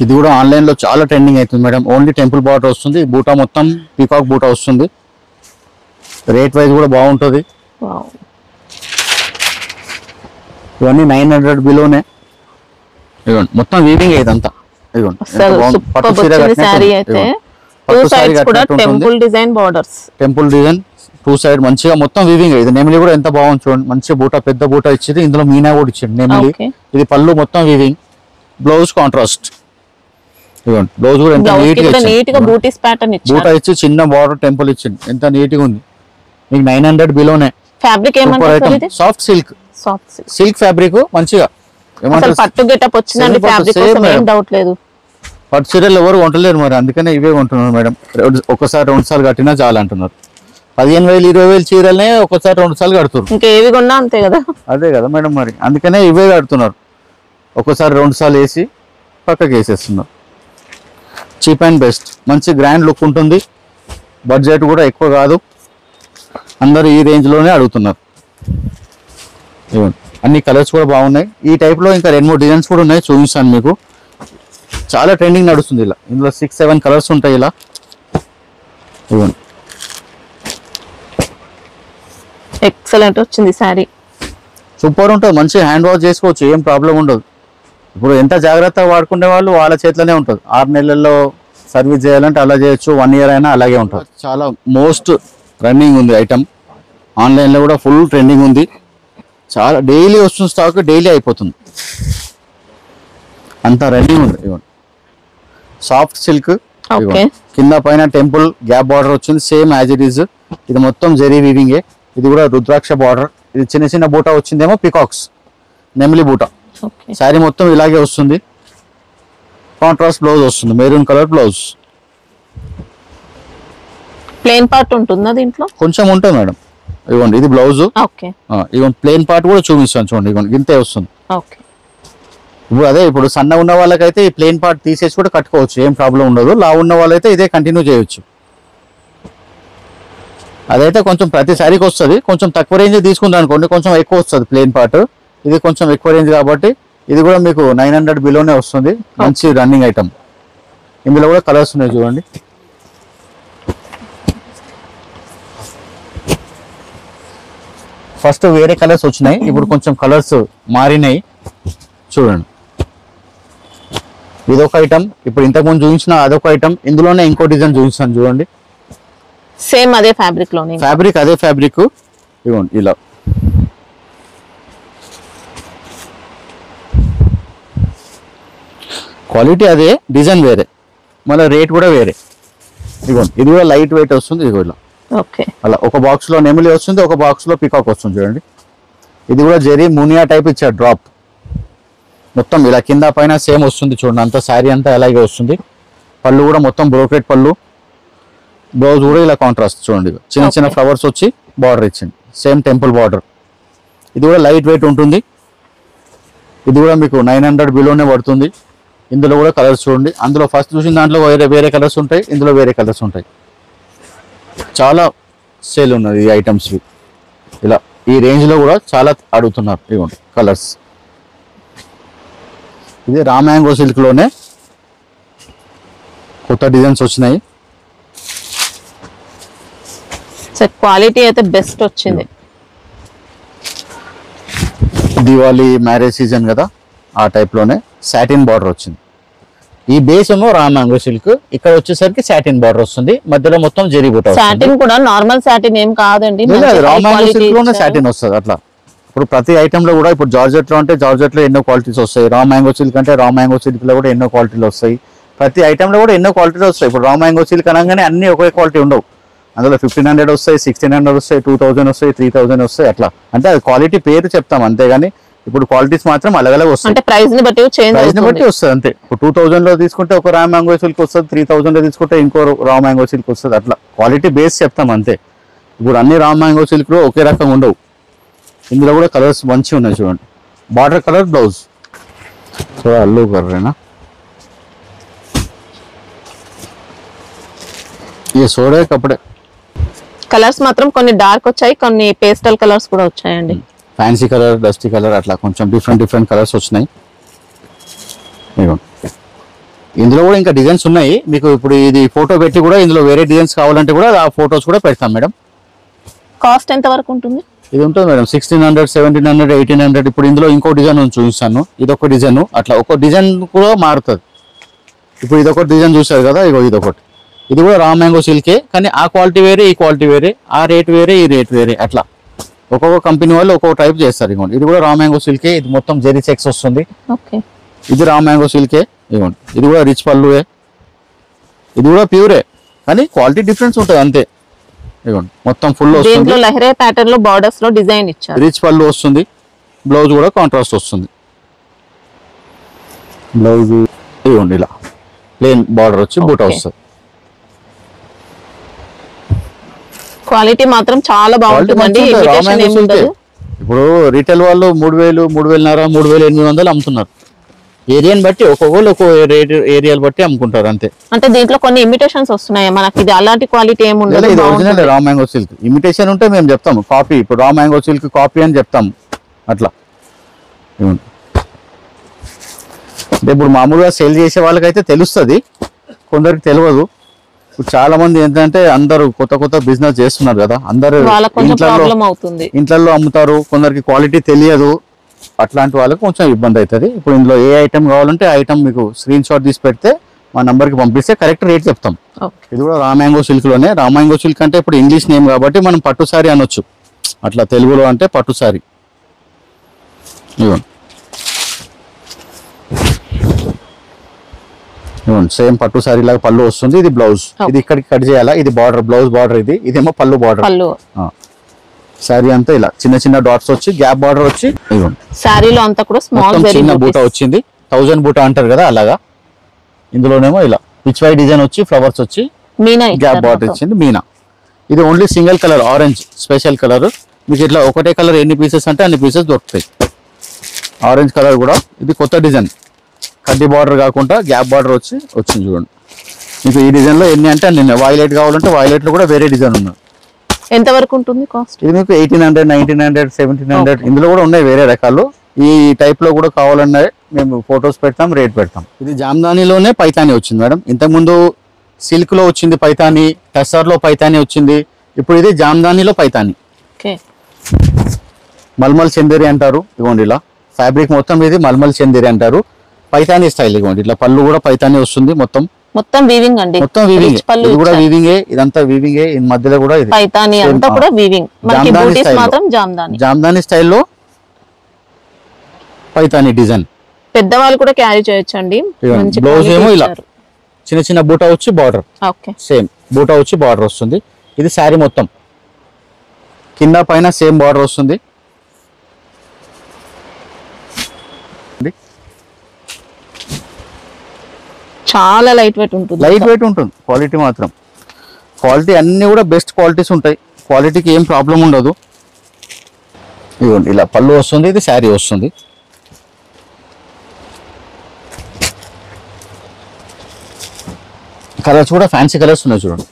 ఇది కూడా ఆన్లైన్ లో చాలా ట్రెండింగ్ అవుతుంది మేడం. ఓన్లీ టెంపుల్ బార్డర్ వస్తుంది, బూటా మొత్తం పీకాక్ బూటా వస్తుంది. రేట్ వైజ్ కూడా బాగుంటుంది. ఇవన్నీ 900 బిలోనే. ఇదిగోండి మొత్తం వీవింగ్ ఇదంతా. ఇదిగోండి temple design borders, temple design 2 side మంచిగా మొత్తం వీవింగ్. ఇది నెమిలి కూడా ఎంత బాగుంది చూడండి, మంచి బూటా పెద్ద బూటా ఇచ్చింది, ఇందులో మీనా కూడా ఇచ్చింది నెమిలి. ఇది పళ్ళు మొత్తం వీవింగ్, బ్లౌజ్ కాంట్రాస్ట్. ఇదిగోండి బ్లౌజ్ కూడా ఎంత నీట్ గా బూటా ఇచ్చి చిన్న బార్డర్ టెంపుల్ ఇచ్చింది, ఎంత నీట్ గా ఉంది. మీకు 900 బిలోనే. ఫ్యాబ్రిక్ ఏమంటారు? సాఫ్ట్ సిల్క్, సిల్క్ ఫ్యాబ్రిక్ మంచిగా. పట్టు గెటప్ వచ్చిందండి, ఫ్యాబ్రిక్ కోసం ఏం డౌట్ లేదు. పట్టు చీరలు ఎవరు కొంటలేరు మరి, అందుకనే ఇవే కొంటున్నారు మేడం. ఒకసారి 2 సార్లు కట్టినా చాలా అంటున్నారు. 15,000 20,000 చీరలనే ఒకసారి 2 సార్లు కడుతున్నారు. ఇంకా ఏవి కొన్నా అంతే కదా. అదే కదా మేడం మరి, అందుకనే ఇవే కడుతున్నారు. ఒకసారి 2 సార్లు వేసి పక్కకి వేసేస్తున్నారు. చీప్ అండ్ బెస్ట్, మంచి గ్రాండ్ లుక్ ఉంటుంది. బడ్జెట్ కూడా ఎక్కువ కాదు, అందరూ ఈ రేంజ్ లోనే అడుగుతున్నారు. అన్ని కలర్స్ కూడా బాగున్నాయి. ఈ టైప్ లో ఇంకా 2-3 డిజైన్స్ కూడా ఉన్నాయి, చూపిస్తాను మీకు. చాలా ట్రెండింగ్ నడుస్తుంది ఇలా. ఇందులో 6-7 కలర్స్ ఉంటాయి ఇలా. ఇవ్వండి ఎక్సలెంట్ వచ్చింది సారీ, సూపర్ ఉంటుంది. మంచి హ్యాండ్ వాష్ చేసుకోవచ్చు, ఏం ప్రాబ్లం ఉండదు. ఇప్పుడు ఎంత జాగ్రత్తగా వాడుకునే వాళ్ళు వాళ్ళ చేతిలోనే ఉంటుంది. 6 నెలల్లో సర్వీస్ చేయాలంటే అలా చేయొచ్చు, 1 ఇయర్ అయినా అలాగే ఉంటుంది. చాలా మోస్ట్ రన్నింగ్ ఉంది ఐటమ్. ఆన్లైన్లో కూడా ఫుల్ ట్రెండింగ్ ఉంది. చాలా డైలీ వస్తున్న స్టాక్, డైలీ అయిపోతుంది, అంత రన్నింగ్ ఉంది. ఇవ్వండి సాఫ్ట్ సిల్క్, కింద పైన టెంపుల్ గ్యాప్ బార్డర్ వచ్చింది, సేమ్ యాజ్ ఇట్ ఈజ్. ఇది మొత్తం జెరీ వీవింగే. ఇది కూడా రుద్రాక్ష బార్డర్. ఇది చిన్న చిన్న బూటా వచ్చిందేమో పికాక్స్, నెమిలి బూటా. శారీ మొత్తం ఇలాగే వస్తుంది. కాంట్రాస్ట్ బ్లౌజ్ వస్తుంది, maroon colour blouse. Plain part ఉంటుందా దీంట్లో? కొంచెం ఉంటుంది మేడం. ఇవ్వండి ఇది బ్లౌజ్. ఇవ్వండి ప్లెయిన్ పార్ట్ కూడా చూపిస్తాను చూడండి. ఇవ్వండి ఇంతే వస్తుంది. ఇప్పుడు అదే ఇప్పుడు సన్న ఉన్న వాళ్ళకైతే ఈ ప్లెయిన్ పార్ట్ తీసేసి కూడా కట్టుకోవచ్చు, ఏం ప్రాబ్లం ఉండదు. లా ఉన్న వాళ్ళైతే ఇదే కంటిన్యూ చేయొచ్చు. అదైతే కొంచెం ప్రతి శారీకి వస్తుంది. కొంచెం తక్కువ రేంజ్ తీసుకుంటాను అనుకోండి, కొంచెం ఎక్కువ వస్తుంది ప్లెయిన్ పార్ట్. ఇది కొంచెం ఎక్కువ రేంజ్ కాబట్టి ఇది కూడా మీకు 900 బిలోనే వస్తుంది. మంచి రన్నింగ్ ఐటమ్. ఇందులో కూడా కలర్స్ ఉన్నాయి చూడండి. ఫస్ట్ వేరే కలర్స్ వచ్చినాయి, ఇప్పుడు కొంచెం కలర్స్ మారినాయి చూడండి. ఇదొక ఐటమ్. ఇప్పుడు ఇంతకు ముందు చూపించిన అదొక ఐటమ్. ఇందులోనే ఇంకో డిజైన్ చూపిస్తాను చూడండి. సేమ్ అదే ఫ్యాబ్రిక్ లోనే, ఫ్యాబ్రిక్ అదే ఫ్యాబ్రిక్. ఇవ్వండి ఇలా క్వాలిటీ అదే, డిజైన్ వేరే, మళ్ళీ రేట్ కూడా వేరే. ఇదిగోండి ఇది కూడా లైట్ వెయిట్ వస్తుంది. ఇదిగో ఇలా ఓకే. అలా ఒక బాక్స్ లో నెమిలి వస్తుంది, ఒక బాక్స్ లో పికాక్ వస్తుంది చూడండి. ఇది కూడా జెరీ మునియా టైప్ ఇచ్చారు డ్రాప్. మొత్తం ఇలా కింద పైన సేమ్ వస్తుంది చూడండి. అంతా శారీ అంతా అలాగే వస్తుంది. పళ్ళు కూడా మొత్తం బ్రోకెట్ పళ్ళు. బ్లౌజ్ కూడా ఇలా కాంట్రాస్ట్ చూడండి. చిన్న చిన్న ఫ్లవర్స్ వచ్చి బార్డర్ ఇచ్చింది, సేమ్ టెంపుల్ బార్డర్. ఇది కూడా లైట్ వెయిట్ ఉంటుంది. ఇది కూడా మీకు 900 బిలోనే పడుతుంది. ఇందులో కూడా కలర్స్ చూడండి. అందులో ఫస్ట్ చూసిన దాంట్లో వేరే కలర్స్ ఉంటాయి, ఇందులో వేరే కలర్స్ ఉంటాయి. చాలా సేల్ ఉన్నది ఈ ఐటమ్స్. ఇలా ఈ రేంజ్ లో కూడా చాలా అడుగుతున్నారు. ఇవ్వండి కలర్స్. ఇది రా మ్యాంగో సిల్క్ లోనే కొత్త డిజైన్స్ వచ్చినాయి. క్వాలిటీ అయితే బెస్ట్ వచ్చింది. దివాళీ మ్యారేజ్ సీజన్ కదా, ఆ టైప్ లోనే సాటిన్ బార్డర్ వచ్చింది. ఈ బేస్ ఏమో రా మ్యాంగో సిల్క్, ఇక్కడ వచ్చేసరికి సాటిన్ బార్డర్ వస్తుంది, మధ్యలో మొత్తం జెరీ బూటా వస్తుంది. సాటిన్ కూడా నార్మల్ సాటిన్ ఏం కాదండి, రా మ్యాంగో సిల్క్ లోనే సాటిన్ వస్తుంది. అట్లా ఇప్పుడు ప్రతి ఐటమ్ లో కూడా ఇప్పుడు జార్జెట్ లో అంటే జార్జెట్ లో ఎన్నో క్వాలిటీస్ వస్తాయి. రా మ్యాంగో సిల్క్ అంటే రా మ్యాంగో సిల్క్ లో కూడా ఎన్నో క్వాలిటీలు వస్తాయి. ప్రతి ఐటమ్ లో కూడా ఎన్నో క్వాలిటీలు వస్తాయి. ఇప్పుడు రా మ్యాంగో సిల్క్ అనగానే అన్ని ఒకే క్వాలిటీ ఉండవు. అందులో 1500 వస్తాయి, 1600 వస్తాయి, 2000 వస్తాయి, 3000 వస్తాయి. అట్లా అంటే అది క్వాలిటీ పేరు చెప్తాం అంతేగాని ఇప్పుడు క్వాలిటీస్ మాత్రం అలగలే వస్తాయి. అంటే ప్రైస్ ని బట్టి వస్తుంది అంతే. ఇప్పుడు 2000 లో తీసుకుంటే ఒక రా మ్యాంగో సిల్క్ వస్తుంది, 3000 లో తీసుకుంటే ఇంకో రా మ్యాంగో సిల్క్ వస్తుంది. అట్లా క్వాలిటీ బేస్ చెప్తాం అంతే. ఇప్పుడు అన్ని రా మ్యాంగో సిల్క్ లో ఒకే రకంగా ఉండవు. ఇందులో కూడా కలర్స్ మంచిగా ఉన్నాయి చూడండి. బార్డర్ కలర్ బ్లౌజ్ అల్లు కర్రేనా ये सोडे कपड़े. కలర్స్ మాత్రం కొన్ని డార్క్ వచ్చాయి, కొన్ని పేస్టల్ కలర్స్ కూడా వచ్చాయండి. ఫ్యాన్సీ కలర్, డస్టీ కలర్, అట్లా కొంచెం డిఫరెంట్ కలర్స్ వచ్చినాయి. ఇందులో కూడా ఇంకా డిజైన్స్ ఉన్నాయి. మీకు ఇప్పుడు ఇది ఫోటో పెట్టి కూడా ఇందులో వేరే డిజైన్స్ కావాలంటే కూడా ఆ ఫోటోస్ కూడా పెడతాం మేడం. కాస్ట్ ఎంత వరకు ఉంటుంది? ఇది ఉంటుంది మేడం 1600, 1700, 1800. ఇప్పుడు ఇందులో ఇంకో డిజైన్ చూపిస్తాను. ఇది ఒక డిజైన్, అట్లా ఒక డిజైన్ కూడా మారుతుంది. ఇప్పుడు ఇదొక డిజైన్ చూసారు కదా, ఇదొకటి. ఇది కూడా రా మ్యాంగో సిల్కే, కానీ ఆ క్వాలిటీ వేరే, ఈ క్వాలిటీ వేరే, ఆ రేట్ వేరే, ఈ రేట్ వేరే. అట్లా ఒక్కొక్క కంపెనీ వాళ్ళు ఒక్కొక్క టైప్ చేస్తారు. ఇవ్వండి ఇది కూడా రా మ్యాంగో సిల్కే. ఇది మొత్తం జెరీ చెక్స్ వస్తుంది. ఇది రా మ్యాంగో సిల్కే. ఇవ్వండి ఇది కూడా రిచ్ పళ్ళువే, ఇది కూడా ప్యూరే, కానీ క్వాలిటీ డిఫరెన్స్ ఉంటుంది అంతే. ఇవ్వండి మొత్తం ఫుల్ వస్తుంది. లహరే ప్యాటర్న్ లో బార్డర్స్ లో డిజైన్ ఇచ్చారు. రిచ్ పళ్ళు వస్తుంది, బ్లౌజ్ కూడా కాంట్రాస్ట్ వస్తుంది. బ్లౌజ్ ఇవ్వండి ఇలా ప్లేన్ బార్డర్ వచ్చి బూటా వస్తుంది. క్వాలిటీ మాత్రం చాలా బాగుంటుందండి. ఇప్పుడు రీటైల్ వాళ్ళు 3000, 3500, 3800 అమ్ముతున్నారు. ఏరియాని బట్టి ఒక్కొక్కరు ఒక్కొక్క ఏరియాలు బట్టి అమ్ముకుంటారు అంతే. అంటే దీంట్లో కొన్ని ఇమిటేషన్స్ వస్తున్నాయి మనకి, ఇది అలాంటి క్వాలిటీ ఏమి ఉండదు. ఇది ఒరిజినల్ రా మ్యాంగో సిల్క్. ఇమిటేషన్ ఉంటే మేము చెప్తాము కాపీ. ఇప్పుడు రా మ్యాంగో సిల్క్ కాపీ అని చెప్తాము అట్లా. అంటే ఇప్పుడు మామూలుగా సేల్ చేసే వాళ్ళకైతే తెలుస్తుంది, కొందరికి తెలియదు. చాలా మంది ఏంటంటే అందరూ కొత్త బిజినెస్ చేస్తున్నారు కదా, అందరూ ఇంట్లో అమ్ముతారు, కొందరికి క్వాలిటీ తెలియదు. అట్లాంటి వాళ్ళకి కొంచెం ఇబ్బంది అవుతుంది. ఇప్పుడు ఇందులో ఏ ఐటమ్ కావాలంటే ఆ ఐటమ్ మీకు స్క్రీన్ షాట్ తీసి పెడితే మా నంబర్కి పంపిస్తే కరెక్ట్ రేట్ చెప్తాం. ఇది కూడా రా మ్యాంగో సిల్క్ లోనే. రా మ్యాంగో సిల్క్ అంటే ఇప్పుడు ఇంగ్లీష్ నేమ్ కాబట్టి మనం పట్టు సారీ అనొచ్చు, అట్లా తెలుగులో అంటే పట్టు సారీ. ఇవ్వండి సేమ్ పట్టు సారీ లాగా పళ్ళు వస్తుంది. ఇది బ్లౌజ్, ఇది ఇక్కడికి కట్ చేయాలా. ఇది బార్డర్, బ్లౌజ్ బార్డర్. ఇదేమో పళ్ళు బార్డర్. సారీ అంతా ఇలా చిన్న డాట్స్ వచ్చి గ్యాప్ బార్డర్ వచ్చి సారీలో అంతా కూడా స్మాల్ చిన్న బూటా వచ్చింది. 1000 బూటా అంటారు కదా అలాగా. ఇందులోనేమో ఇలా పిచ్ వై డిజైన్ వచ్చి ఫ్లవర్స్ వచ్చి గ్యాప్ బార్డర్ ఇచ్చింది మీనా. ఇది only single colour orange, special colour. మీకు ఇట్లా ఒకటే కలర్ ఎన్ని పీసెస్ అంటే అన్ని పీసెస్ దొరుకుతాయి. ఆరెంజ్ కలర్ కూడా ఇది కొత్త డిజైన్, కడ్డీ బార్డర్ కాకుండా గ్యాప్ బార్డర్ వచ్చింది చూడండి. మీకు ఈ డిజైన్ లో ఎన్ని అంటే అన్ని. వైలెట్ కావాలంటే వైలెట్ లో కూడా వేరే డిజైన్ ఉన్నాయి. ఎంత వరకు ఉంటుంది కాస్ట్? ఇది మీకు 1800, 1900, 1700. ఇందులో కూడా ఉన్నాయి వేరే రకాలు. ఈ టైప్ లో కూడా కావాలన్నా మేము ఫొటోస్ పెడతాం, రేట్ పెడతాం. ఇది జామ్దానిలోనే పైతాని వచ్చింది మేడం. ఇంతకుముందు సిల్క్ లో వచ్చింది పైతాని, టసర్ లో పైతాని వచ్చింది. ఇప్పుడు ఇది జామ్దానిలో పైతాని. మల్మల్ చందేరి అంటారు. ఇవ్వండి ఇలా ఫ్యాబ్రిక్ మొత్తం ఇది మల్మల్ చందేరి అంటారు. పైతానీ స్టైల్ ఇవ్వండి, ఇట్లా పళ్ళు కూడా పైతానీ వస్తుంది, మొత్తం వీవింగ్ అండి, మొత్తం వీవింగ్, ఇది కూడా వీవింగే, ఇదంతా వీవింగే, ఈ మధ్యలో కూడా ఇది పైతానీ అంతా కూడా వీవింగ్. మనకి బూటీస్ మాత్రం జామ్దాని స్టైల్లో పైతానీ డిజైన్. పెద్దవాళ్ళు కూడా క్యారీ చేయొచ్చు అండి. బ్లౌజ్ ఏమో ఇలా చిన్న చిన్న బూటా వచ్చి బార్డర్, సేమ్ బూటా వచ్చి బార్డర్ వస్తుంది. ఇది శారీ మొత్తం కింద పైన సేమ్ బార్డర్ వస్తుంది. చాలా లైట్ వెయిట్ ఉంటుంది, క్వాలిటీ మాత్రం క్వాలిటీ అన్ని కూడా బెస్ట్ క్వాలిటీస్ ఉంటాయి, క్వాలిటీకి ఏం ప్రాబ్లం ఉండదు. ఇదిగోండి ఇలా పళ్ళు వస్తుంది, ఇది శారీ వస్తుంది. కలర్స్ కూడా ఫ్యాన్సీ కలర్స్ ఉన్నాయి చూడండి.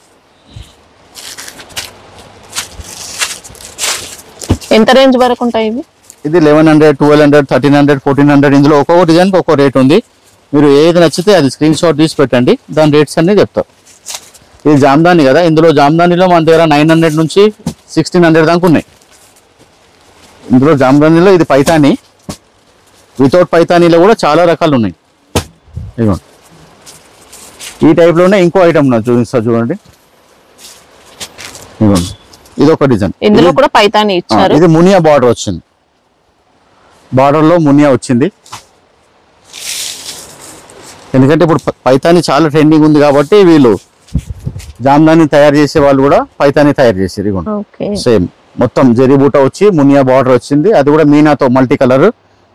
ఎంత రేంజ్ వరకు ఉంటాయి ఇవి? ఇది 1100, 1200, 1300, 1400, ఇందులో ఒక్కొక్క డిజైన్ ఒక్కో రేట్ ఉంది. మీరు ఏది నచ్చితే అది స్క్రీన్ షాట్ తీసి పెట్టండి, దాని రేట్స్ అన్ని చెప్తారు. ఇది జామ్దాని కదా, ఇందులో జామ్దానిలో మన దగ్గర 900 నుంచి 1600 దాకా ఉన్నాయి. ఇందులో జామ్దానిలో ఇది పైతానీ, వితౌట్ పైతానీలో కూడా చాలా రకాలు ఉన్నాయి. ఇదిగోండి ఈ టైప్లోనే ఇంకో ఐటమ్ చూపిస్తా చూడండి. ఇదిగోండి ఇది ఒక డిజైన్, ఇందులో కూడా పైతానీ ఇచ్చారు. ఇది మునియా బార్డర్ వచ్చింది, బార్డర్ లో మునియా వచ్చింది. ఎందుకంటే ఇప్పుడు పైతానీ చాలా ట్రెండింగ్ ఉంది కాబట్టి వీళ్ళు జామ్దాని తయారు చేసే వాళ్ళు కూడా పైతానీ తయారు చేసారు. ఇదిగోండి సేమ్ మొత్తం జరీ బూటా వచ్చి మునియా బార్డర్ వచ్చింది, అది కూడా మీనాతో మల్టీ కలర్.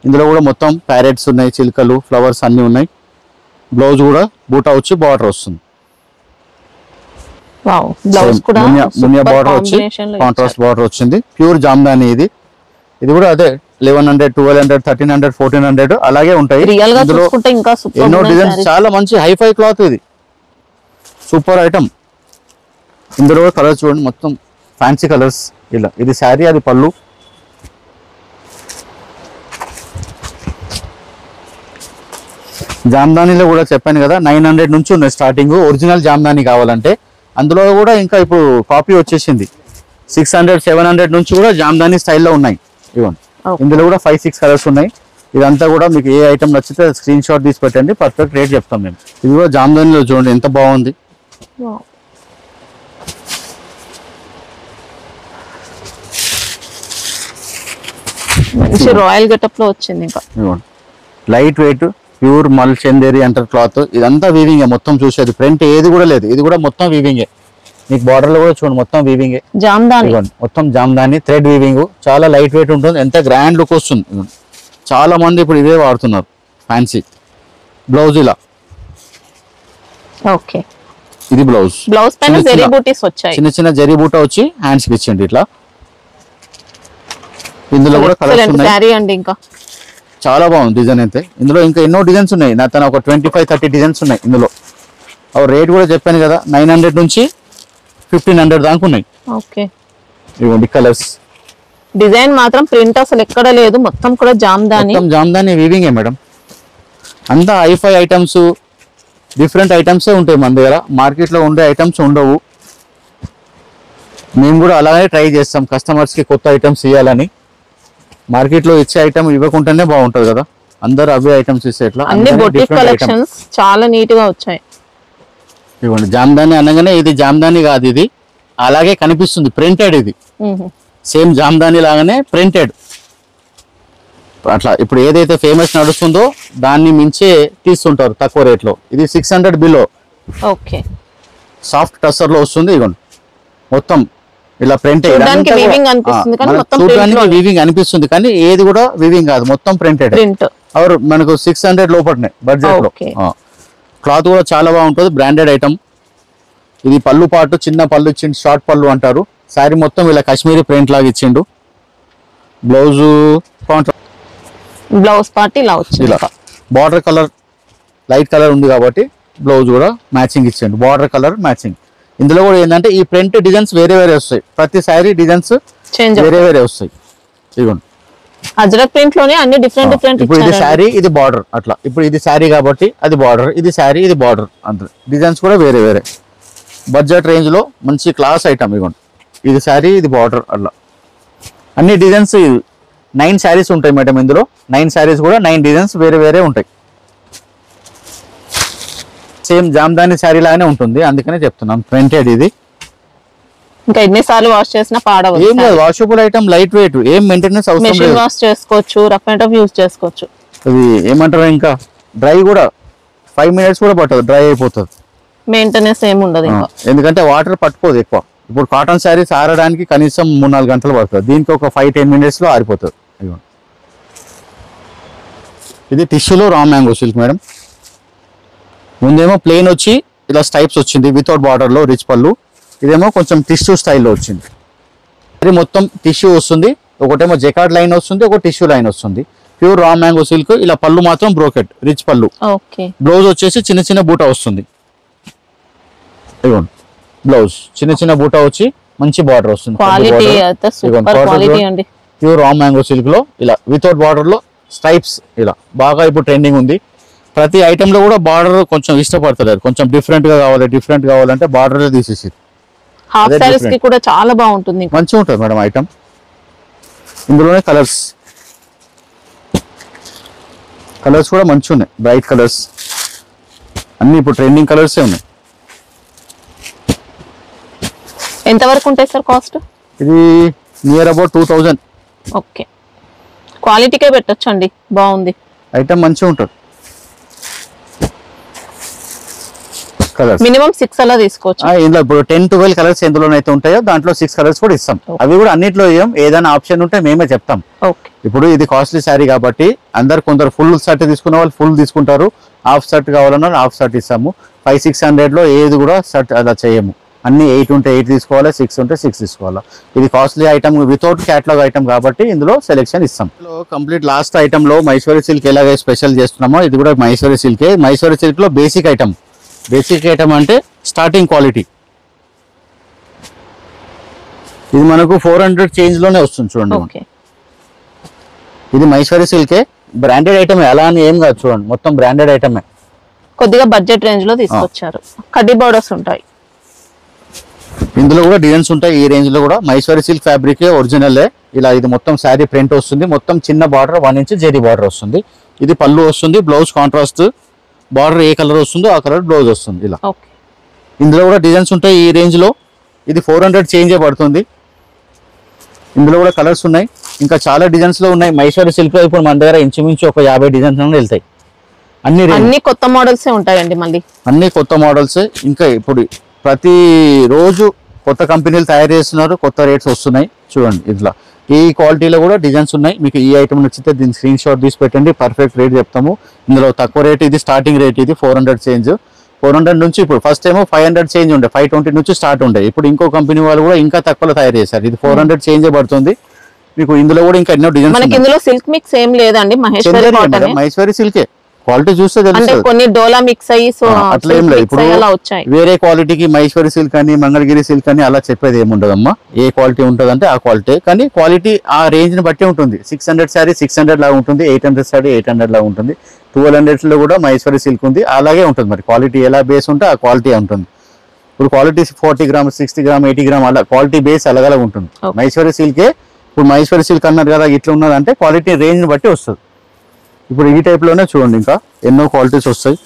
ఇందులో కూడా మొత్తం ప్యారెట్స్ ఉన్నాయి, చిలుకలు, ఫ్లవర్స్ అన్ని ఉన్నాయి. బ్లౌజ్ కూడా బూటా వచ్చి బార్డర్ వస్తుంది, మునియా బార్డర్ వచ్చి కాంట్రాస్ట్ బార్డర్ వచ్చింది. ప్యూర్ జామ్దాని ఇది. ఇది కూడా అదే 1100, 1200, 1300, 1400 అలాగే ఉంటాయి. ఎన్నో డిజైన్స్, చాలా మంచి హైఫై క్లాత్, ఇది సూపర్ ఐటమ్. ఇందులో కలర్స్ చూడండి, మొత్తం ఫ్యాన్సీ కలర్స్. ఇలా ఇది శారీ, అది పళ్ళు. జామ్దానీలో కూడా చెప్పాను కదా 900 నుంచి ఉన్నాయి స్టార్టింగ్, ఒరిజినల్ జామ్దాని కావాలంటే. అందులో కూడా ఇంకా ఇప్పుడు కాపీ వచ్చేసింది, 600, 700 నుంచి కూడా జామ్దాని స్టైల్లో ఉన్నాయి. ఇవ్వండి ఇందులో కూడా 5-6 కలర్స్ ఉన్నాయి. ఇదంతా కూడా మీకు ఏ ఐటమ్ నచ్చితే స్క్రీన్ షాట్ తీసి పెట్టండి, పర్ఫెక్ట్ రేట్ చెప్తాం మేము. ఇది కూడా జామ్దానిలో చూడండి ఎంత బాగుంది. రాయల్ గెటప్ లో వచ్చింది. ఇంకా లైట్ వెయిట్ ప్యూర్ మల్ చందేరి అంటారు క్లాత్. ఇదంతా వీవింగే, మొత్తం చూసేది ప్రింట్ ఏది కూడా లేదు, ఇది కూడా మొత్తం వీవింగే. మీకు బార్డర్ లో కూడా చూడండి మొత్తం వీవింగే, జామ్దాని మొత్తం జామ్దాని థ్రెడ్ వీవింగ్. చాలా లైట్ వెయిట్ ఉంటుంది, ఎంత గ్రాండ్ లుక్ వస్తుంది. చాలా మంది ఇప్పుడు ఇవే వాడుతున్నారు ఫ్యాన్సీ. బ్లౌజ్ ఇలా, ఓకే ఇది బ్లౌజ్ పైన జరీ బూటీస్ వచ్చాయి, చిన్న చిన్న జరీ బూటా వచ్చి హ్యాండ్స్ కి ఇచ్చింది ఇట్లా. ఇందులో కూడా కలర్స్ ఉన్నాయి, ఇంకా చాలా బాగుంది డిజైన్ అయితే. ఇందులో ఇంకా ఎన్నో డిజైన్స్ ఉన్నాయి, నా తన ఒక 25-30 డిజైన్స్ ఉన్నాయి ఇందులో. రేట్ కూడా చెప్పాను కదా 900 నుంచి 1500 దాకా ఉన్నాయి. ఇవ్వండి కలర్స్. డిజైన్ మాత్రం ప్రింట్ అసలు ఎక్కడ లేదు, మొత్తం కూడా జామ్దాని వీవింగే మేడం. అంతా హైఫై ఐటమ్స్, డిఫరెంట్ ఐటమ్సే ఉంటాయి మన దగ్గర. మార్కెట్ లో ఉండే ఐటమ్స్ ఉండవు. మేము కూడా అలాగే ట్రై చేస్తాం కస్టమర్స్ కి కొత్త ఐటమ్స్ ఇవ్వాలని. మార్కెట్ లో ఇచ్చే ఐటమ్ ఇవ్వకుండానే బాగుంటది కదా, అందరు అవే ఐటమ్స్ ఇస్తే ఎట్లా. అన్ని బొటిక్ కలెక్షన్స్ చాలా నీట్ గా వచ్చాయి. ఇవ్వండి జామ్దాని అనగానే ఇది జామ్దాని కాదు, ఇది అలాగే కనిపిస్తుంది ప్రింటెడ్. ఇది సేమ్ జామ్దాని లాగానే ప్రింటెడ్ అట్లా. ఇప్పుడు ఏదైతే ఫేమస్ నడుస్తుందో దాన్ని మించే తీస్తుంటారు తక్కువ రేట్ లో. ఇది 600 బిలో, సాఫ్ట్ టస్సర్ లో వస్తుంది. ఇవ్వండి మొత్తం ఇలా ప్రింట్, చూడడానికి వీవింగ్ అనిపిస్తుంది కానీ ఏది కూడా వీవింగ్ కాదు, మొత్తం ప్రింటెడ్. మనకు 600 లోపలనే బడ్జెట్ లో. క్లాత్ కూడా చాలా బాగుంటుంది, బ్రాండెడ్ ఐటమ్. ఇది పళ్ళు పాటు చిన్న పళ్ళు ఇచ్చిండు, షార్ట్ పళ్ళు అంటారు. శారీ మొత్తం ఇలా కాశ్మీరీ ప్రింట్ లాగా ఇచ్చిండు. బ్లౌజ్ పార్ట్ ఇలా వచ్చింది, బార్డర్ కలర్ లైట్ కలర్ ఉంది కాబట్టి బ్లౌజ్ కూడా మ్యాచింగ్ ఇచ్చిండు, బార్డర్ కలర్ మ్యాచింగ్. ఇందులో కూడా ఏంటంటే ఈ ప్రింట్ డిజైన్స్ వేరే వేరే వస్తాయి, ప్రతి శారీ డిజైన్స్ వేరే వేరే వస్తాయి. ఇదిగోండి అజ్రక్ ప్రింట్ లోనే అన్ని డిఫరెంట్. ఇప్పుడు ఇది శారీ, ఇది బార్డర్ అట్లా. ఇప్పుడు ఇది శారీ కాబట్టి అది బార్డర్, ఇది శారీ, ఇది బార్డర్. అంతే డిజైన్స్ కూడా వేరే వేరే. బడ్జెట్ రేంజ్ లో మంచి క్లాస్ ఐటమ్. ఇవ్వండి ఇది శారీ, ఇది బార్డర్ అట్లా. అన్ని డిజైన్స్ 9 శారీస్ ఉంటాయి మేడం ఇందులో. 9 శారీస్ కూడా 9 డిజైన్స్ వేరే వేరే ఉంటాయి. సేమ్ జామ్దాని శారీ లాగానే ఉంటుంది, అందుకనే చెప్తున్నాం ప్రింటెడ్ ఇది. ఇంకా ఎన్నిసార్లు వాష్ చేసినా పాడవదు. ఏం లేదు, వాషబుల్ ఐటమ్, లైట్ వెయిట్, ఏం మెయింటెనెన్స్ అవసరం లేదు. మెషిన్ వాష్ చేసుకోవచ్చు, రఫ్ అండ్ టఫ్ యూజ్ చేసుకోవచ్చు. ఇది ఏమంటారు, ఇంకా డ్రై కూడా 5 minutes కూడా పట్టదు, డ్రై అయిపోతుంది. మెయింటెనెన్స్ ఏమి ఉండదు ఇంకా, ఎందుకంటే వాటర్ పట్టుకోదు ఎక్కువ. ఇప్పుడు కాటన్ శారీస్ ఆరడానికి కనీసం 3-4 గంటలు పడుతుంది, దీనికి ఒక 5-10 minutes లో ఆరిపోతుంది. ఇది టిష్యూలో రా మ్యాంగో సిల్క్ మేడం. ముందేమో ప్లెయిన్ వచ్చి ఇలా స్టైప్స్ వచ్చింది వితౌట్ బార్డర్ లో రిచ్ పళ్ళు, ఇదేమో కొంచెం టిష్యూ స్టైల్లో వచ్చింది. ఇది మొత్తం టిష్యూ వస్తుంది, ఒకటేమో జెకార్డ్ లైన్ వస్తుంది, ఒక టిష్యూ లైన్ వస్తుంది. Pure raw mango silk. ఇలా పళ్ళు మాత్రం బ్రోకెట్ రిచ్ పళ్ళు. బ్లౌజ్ వచ్చేసి చిన్న చిన్న బూటా వస్తుంది. ఇదిగోండి బ్లౌజ్ చిన్న చిన్న బూటా వచ్చి మంచి బార్డర్ వస్తుంది. ప్యూర్ రా మ్యాంగో సిల్క్ లో ఇలా వితౌట్ బార్డర్ లో స్ట్రైప్స్, ఇలా బాగా ఇప్పుడు ట్రెండింగ్ ఉంది. ప్రతి ఐటమ్ లో కూడా బార్డర్ కొంచెం ఇష్టపడతలేదు, కొంచెం డిఫరెంట్ గా కావాలి, డిఫరెంట్ కావాలంటే బార్డర్ తీసేసి హాఫ్ సారీస్ కి కూడా చాలా బాగుంటుంది, మంచిగా ఉంటుంది మేడం ఐటమ్. ఇందులోనే కలర్స్ కూడా మంచిగా ఉన్నాయి, బ్రైట్ కలర్స్ అన్ని ఇప్పుడు ట్రెండింగ్ కలర్సే ఉన్నాయి. ఎంత వరకు ఉంటాయి సార్ కాస్ట్? ఇది నియర్ అబౌట్ 2000. ఓకే, క్వాలిటీకే పెట్టొచ్చు అండి, బాగుంది ఐటమ్, మంచిగా ఉంటుంది. కలర్స్ మినిమం 6 అలా తీసుకోవచ్చు. ఇందులో ఇప్పుడు 10-12 కలర్స్ ఎందులోనైతే ఉంటాయో దాంట్లో 6 కలర్స్ కూడా ఇస్తాం. అవి కూడా అన్నిట్లో ఏదైనా ఆప్షన్ ఉంటే మేమే చెప్తాం. ఇప్పుడు ఇది కాస్ట్లీ శారీ కాబట్టి కొందరు ఫుల్ షర్ట్ తీసుకున్న వాళ్ళు ఫుల్ తీసుకుంటారు, హాఫ్ షర్ట్ కావాలన్నా హాఫ్ షర్ట్ ఇస్తాము. 500-600 లో ఏది కూడా షర్ట్ అలా చేయము, అన్ని 8 ఉంటే 8 తీసుకోవాలి, 6 ఉంటే 6 తీసుకోవాలి. ఇది costly item without catalogue item కాబట్టి ఇందులో సెలెక్షన్ ఇస్తాం. కంప్లీట్ లాస్ట్ ఐటమ్ లో మైసూరి సిల్క్ ఎలాగైతే స్పెషల్ చేస్తున్నామో ఇది కూడా మైసూరి సిల్కే. మైసూరి సిల్క్ లో బేసిక్ ఐటమ్ అంటే స్టార్టింగ్ క్వాలిటీ. ఇది మనకు 400 చేంజ్ లోనే వస్తుంది చూడండి. ఇది మైసూరి సిల్కే, బ్రాండెడ్ ఐటమ్, ఎలా అని ఏం కాదు చూడండి, మొత్తం బ్రాండెడ్ ఐటమే. కొద్దిగా బడ్జెట్ రేంజ్ లో తీసుకొచ్చారు. కడ్డీ బోర్డర్స్ ఉంటాయి, ఇందులో కూడా డిజైన్స్ ఉంటాయి. ఈ రేంజ్ లో కూడా మైసూరి సిల్క్ ఫ్యాబ్రిక్ ఒరిజినల్. ఇలా ఇది మొత్తం శారీ ప్రింట్ వస్తుంది, మొత్తం చిన్న బార్డర్ 1 ఇంచ్ జెరీ బార్డర్ వస్తుంది. ఇది పళ్ళు వస్తుంది, బ్లౌజ్ కాంట్రాస్ట్, బార్డర్ ఏ కలర్ వస్తుందో ఆ కలర్ బ్లౌజ్ వస్తుంది. ఇలా ఇందులో కూడా డిజైన్స్ ఉంటాయి ఈ రేంజ్ లో. ఇది 400 చేంజే పడుతుంది. ఇందులో కూడా కలర్స్ ఉన్నాయి, ఇంకా చాలా డిజైన్స్ లో ఉన్నాయి. మైసూరి సిల్క్ లో ఇప్పుడు మన దగ్గర ఇంచుమించు ఒక 50 డిజైన్స్ వెళ్తాయి. అన్ని కొత్త మోడల్స్ ఉంటాయండి, మళ్ళీ అన్ని కొత్త మోడల్స్. ఇంకా ఇప్పుడు ప్రతి రోజు కొత్త కంపెనీలు తయారు చేస్తున్నారు, కొత్త రేట్స్ వస్తున్నాయి. చూడండి ఇట్లా ఈ క్వాలిటీలో కూడా డిజైన్స్ ఉన్నాయి. మీకు ఈ ఐటమ్ నచ్చితే దీని స్క్రీన్ షాట్ తీసి పెట్టండి, పర్ఫెక్ట్ రేట్ చెప్తాము. ఇందులో తక్కువ రేట్, ఇది స్టార్టింగ్ రేట్, ఇది 400 చేంజ్. 400 నుంచి ఇప్పుడు ఫస్ట్ ఏమో 500 చేంజ్ ఉండే, 520 నుంచి స్టార్ట్ ఉండే. ఇప్పుడు ఇంకో కంపెనీ వాళ్ళు కూడా ఇంకా తక్కువలో తయారు చేశారు. ఇది 400 చేంజ్ పడుతుంది మీకు. ఇందులో కూడా ఇంకా ఎన్నో డిజైన్స్. ఇందులో సిల్క్ మిక్స్ ఏం లేదండి, మహేశ్వరి సిల్కే. క్వాలిటీ చూస్తే తెలుస్తుంది, కొన్ని డోలా మిక్స్ అయ్యి అట్లా ఏం లేదు. ఇప్పుడు వేరే క్వాలిటీకి మైసూరి సిల్క్ అని మంగళగిరి సిల్క్ అని అలా చెప్పేది ఏముండదమ్మా. ఏ క్వాలిటీ ఉంటుంది అంటే ఆ క్వాలిటీ, కానీ క్వాలిటీ ఆ రేంజ్ ని బట్టి ఉంటుంది. 600 శారీ 600 లాగా ఉంటుంది, 800 శారీ 800 లాగా ఉంటుంది, 1200 లో కూడా మైసూరి సిల్క్ ఉంది, అలాగే ఉంటుంది. మరి క్వాలిటీ ఎలా బేస్ ఉంటే ఆ క్వాలిటీ ఉంటుంది. ఇప్పుడు క్వాలిటీ 40 గ్రామ్స్ 60 గ్రామ్ 80 గ్రామ్ అలా క్వాలిటీ బేస్ అలాగలా ఉంటుంది. మైసూరి సిల్కే. ఇప్పుడు మైసూరి సిల్క్ అన్నారు కదా, ఇట్లా ఉన్నదంటే క్వాలిటీ రేంజ్ ని బట్టి వస్తుంది. ఇప్పుడు ఈ టైప్ లోనే చూడండి ఇంకా ఎన్నో క్వాలిటీస్ వస్తాయి.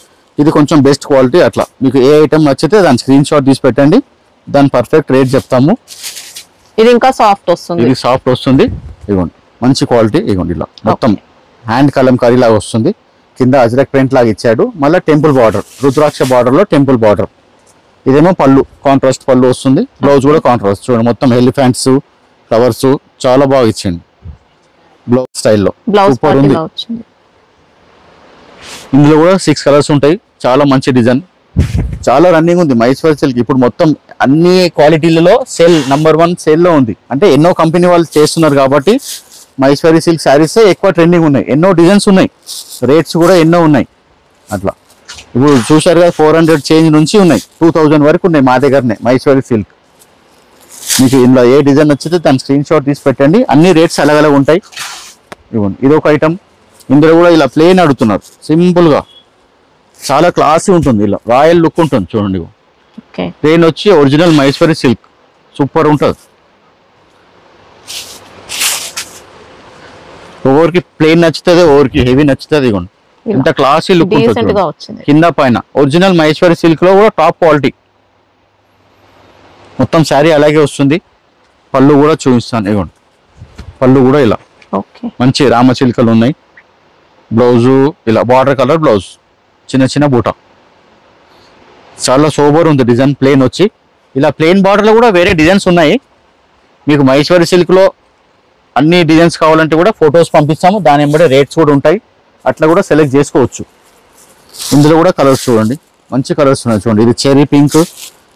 ఇది కొంచెం బెస్ట్ క్వాలిటీ. అట్లా మీకు ఏ ఐటమ్ నచ్చితే దాని స్క్రీన్ షాట్ తీసి పెట్టండి, దాని పర్ఫెక్ట్ రేట్ చెప్తాము. ఇది ఇంకా సాఫ్ట్ వస్తుంది, ఇది సాఫ్ట్ వస్తుంది. ఇదిగోండి మంచి క్వాలిటీ. ఇదిగోండి ఇలా మొత్తం హ్యాండ్ కలంకారీ లాగా వస్తుంది, కింద అజ్రక్ ప్రింట్ లాగా ఇచ్చాడు. మళ్ళీ టెంపుల్ బార్డర్, రుద్రాక్ష బార్డర్ లో టెంపుల్ బార్డర్. ఇదేమో పళ్ళు, కాంట్రాస్ట్ పళ్ళు వస్తుంది, బ్లౌజ్ కూడా కాంట్రాస్ట్. చూడండి మొత్తం ఎలిఫెంట్స్ ఫ్లవర్స్ చాలా బాగా ఇచ్చింది బ్లౌజ్ స్టైల్లో, సూపర్ ఉంది. ఇందులో కూడా 6 కలర్స్ ఉంటాయి, చాలా మంచి డిజైన్, చాలా రన్నింగ్ ఉంది మైసూర్ సిల్క్. ఇప్పుడు మొత్తం అన్ని క్వాలిటీలలో సేల్ నంబర్ 1 సేల్లో ఉంది. అంటే ఎన్నో కంపెనీ వాళ్ళు చేస్తున్నారు కాబట్టి మైసూరి సిల్క్ శారీస్ ఎక్కువ ట్రెండింగ్ ఉన్నాయి. ఎన్నో డిజైన్స్ ఉన్నాయి, రేట్స్ కూడా ఎన్నో ఉన్నాయి. అట్లా ఇప్పుడు చూసారు కదా 400 చేంజ్ నుంచి ఉన్నాయి, 2000 వరకు ఉన్నాయి మా దగ్గరనే మైసూరి సిల్క్. మీకు ఇందులో ఏ డిజైన్ నచ్చితే దాని స్క్రీన్ షాట్ తీసి పెట్టండి. అన్ని రేట్స్ అలాగలా ఉంటాయి. ఇవ్వండి ఇది ఒక ఐటమ్. ఇందులో కూడా ఇలా ప్లేన్ అడుగుతున్నారు, సింపుల్ గా చాలా క్లాసీ ఉంటుంది, ఇలా రాయల్ లుక్ ఉంటుంది. చూడండి ప్లేన్ వచ్చి ఒరిజినల్ మైసూరి సిల్క్, సూపర్ ఉంటుంది. ఒకరికి ప్లేన్ నచ్చుతుంది, ఒకరికి హెవీ నచ్చుతుంది. ఇవ్వండి ఎంత క్లాసీ లుక్ డీసెంట్ గా వచ్చింది. కింద పైన ఒరిజినల్ మహేశ్వరి సిల్క్ లో కూడా టాప్ క్వాలిటీ. మొత్తం శారీ అలాగే వస్తుంది. పళ్ళు కూడా చూపిస్తాను, ఇవ్వండి. పళ్ళు కూడా ఇలా మంచి రామ చిలుకలు ఉన్నాయి. బ్లౌజు ఇలా బార్డర్ కలర్ బ్లౌజ్, చిన్న చిన్న బూట, చాలా సోబర్ ఉంది. డిజైన్ ప్లేన్ వచ్చి ఇలా ప్లేన్ బార్డర్ లో కూడా వేరే డిజైన్స్ ఉన్నాయి. మీకు మహేశ్వరి సిల్క్ లో అన్ని డిజైన్స్ కావాలంటే కూడా ఫొటోస్ పంపిస్తాము, దాని వెంబడే రేట్స్ కూడా ఉంటాయి. అట్లా కూడా సెలెక్ట్ చేసుకోవచ్చు. ఇందులో కూడా కలర్స్ చూడండి, మంచి కలర్స్ ఉన్నాయి. చూడండి, ఇది చెరీ పింక్,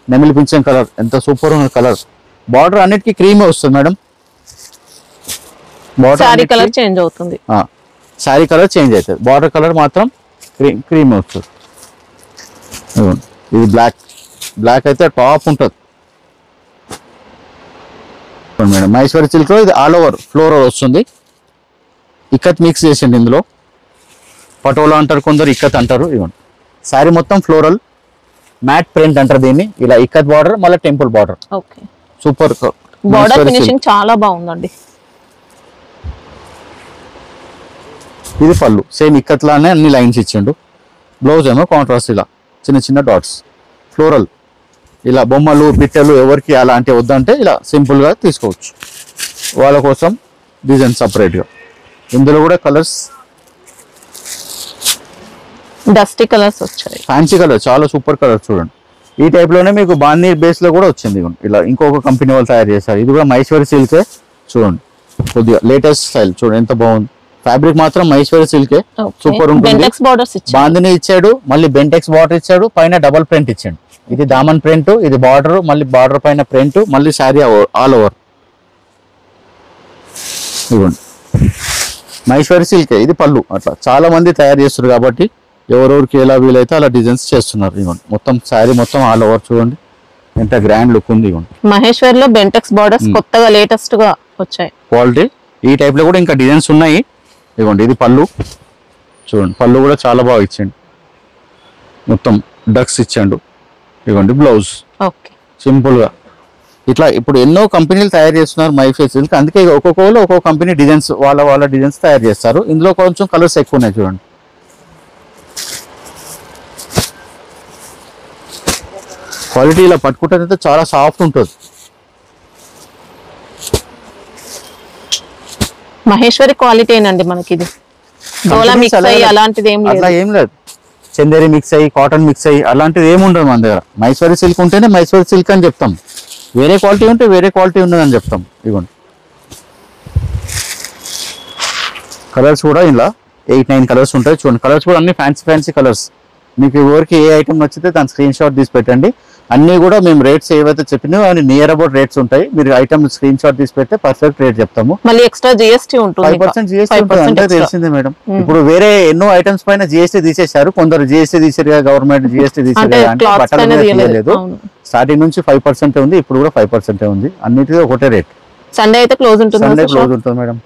నెమిలి పింఛం కలర్, ఎంత సూపర్ ఉన్న కలర్. బార్డర్ అన్నిటికీ క్రీమే వస్తుంది మేడం. సారీ కలర్ చేంజ్ అవుతుంది, సారీ కలర్ చేంజ్ అవుతుంది, బార్డర్ కలర్ మాత్రం క్రీమ్ వస్తుంది. ఇది బ్లాక్, బ్లాక్ అయితే టాప్ ఉంటుంది మేడం. మహేశ్వరి సిల్క్ లో ఇది ఆల్ ఓవర్ ఫ్లోరల్ వస్తుంది. ఇక్కత్ మిక్స్ చేసింది ఇందులో. పటోలా అంటారు కొందరు, ఇక్కత్ అంటారు. ఇవ్వండి, శారీ మొత్తం ఫ్లోరల్ మ్యాట్ ప్రింట్ అంటారు దీన్ని. ఇలా ఇక్కత్ బార్డర్, మళ్ళీ temple border. Super border finishing చాలా బాగుందండి. ఇది పళ్ళు సేమ్ ఇక్కత్ లానే అన్ని లైన్స్ ఇచ్చిండు. బ్లౌజ్ ఏమో కాంట్రాస్ట్ ఇలా చిన్న చిన్న డాట్స్ ఫ్లోరల్. ఇలా బొమ్మలు పిట్టలు ఎవరికి అలాంటి వద్దంటే ఇలా సింపుల్ గా తీసుకోవచ్చు. వాళ్ళ కోసం డిజైన్ సపరేట్ గా. ఇందులో కూడా కలర్స్ డస్టీ కలర్స్ వచ్చాయి, ఫ్యాన్సీ కలర్, చాలా సూపర్ కలర్. చూడండి, ఈ టైప్ లోనే మీకు బాందీ బేస్ లో కూడా వచ్చింది. ఇలా ఇంకొక కంపెనీ వాళ్ళు తయారు చేశారు. ఇది కూడా మహేశ్వరి సిల్కే. చూడండి, కొద్దిగా లేటెస్ట్ స్టైల్. చూడండి ఎంత బాగుంది. ఫ్యాబ్రిక్ మాత్రం మహేశ్వరి సిల్కే, సూపర్ ఉంటుంది. బాందిని ఇచ్చాడు, మళ్ళీ బెంటెక్స్ బార్డర్ ఇచ్చాడు, పైన డబల్ ప్రింట్ ఇచ్చాడు. ఇది దామన్ ప్రింట్, ఇది బార్డర్, మళ్ళీ బార్డర్ పైన ప్రింట్, మళ్ళీ శారీ ఆల్ ఓవర్. ఇవ్వండి, మహేశ్వరి సిల్కే. ఇది పళ్ళు. అట్లా చాలా మంది తయారు చేస్తారు కాబట్టి ఎవరెవరికి ఎలా వీలైతే అలా డిజైన్స్ చేస్తున్నారు. ఇవ్వండి, మొత్తం శారీ మొత్తం ఆల్ ఓవర్. చూడండి ఎంత గ్రాండ్ లుక్ ఉంది. ఇవ్వండి, మహేశ్వరి లో బెంటెక్స్ బార్డర్స్ కొత్తగా లేటెస్ట్ గా వచ్చాయి. క్వాలిటీ ఈ టైప్ లో కూడా ఇంకా డిజైన్స్ ఉన్నాయి. ఇవ్వండి, ఇది పళ్ళు. చూడండి, పళ్ళు కూడా చాలా బాగా ఇచ్చాడు, మొత్తం డక్స్ ఇచ్చాడు. ఇవ్వండి బ్లౌజ్ సింపుల్ గా. ఇట్లా ఇప్పుడు ఎన్నో కంపెనీలు తయారు చేస్తున్నారు మహేశ్వరి సిల్క్. అందుకే ఒక్కొక్కరు ఒక్కొక్క కంపెనీ డిజైన్స్ వాళ్ళ డిజైన్స్ తయారు చేస్తారు. ఇందులో కొంచెం కలర్స్ ఎక్కువ ఉన్నాయి. చూడండి, క్వాలిటీ ఇలా పట్టుకుంటే చాలా సాఫ్ట్ ఉంటుంది. మహేశ్వరి క్వాలిటీ ఏనండి మనకి. ఇది డోలా మిక్స్ అయ్యి అలాంటిది ఏం లేదు. చందేరి మిక్స్ అయ్యి, కాటన్ మిక్స్ అయ్యి అలాంటిది ఏముండదు మన దగ్గర. మహేశ్వరి సిల్క్ ఉంటేనే మహేశ్వరి సిల్క్ అని చెప్తాం. వేరే క్వాలిటీ ఉంటే వేరే క్వాలిటీ ఉన్నదని చెప్తాం. ఇవ్వండి, కలర్స్ కూడా ఇలా 8-9 కలర్స్ ఉంటాయి. చూడండి, కలర్స్ కూడా అన్ని ఫ్యాన్సీ కలర్స్. మీకు ఎవరికి ఏ ఐటమ్ నచ్చితే దాని స్క్రీన్ షాట్ తీసి పెట్టండి. అన్ని కూడా మేము రేట్స్ ఏవైతే చెప్పినాయో అవి నియర్ అబౌట్ రేట్స్ ఉంటాయి. మీరు ఐటమ్ స్క్రీన్ షాట్ తీసి పెడితే పర్ఫెక్ట్ రేట్ చెప్తాము. మళ్ళీ ఎక్స్ట్రా జిఎస్టీ ఉంటుంది, 5% జిఎస్టీ ఉంటుంది. అంటే తెలిసిందే మేడం. ఇప్పుడు వేరే ఎన్నో ఐటమ్స్ పైన జిఎస్టీ తీసేశారు. కొందరు జిఎస్టీ తీసారు, గవర్నమెంట్ జిఎస్టీ తీసారు. అంటే బట్టలు తీయలేదు. స్టార్టింగ్ నుంచి 5% ఉంది, ఇప్పుడు కూడా 5% ఉంది. అన్నిటికీ ఒకటే రేట్. సండే అయితే క్లోజ్ ఉంటుంది మేడం.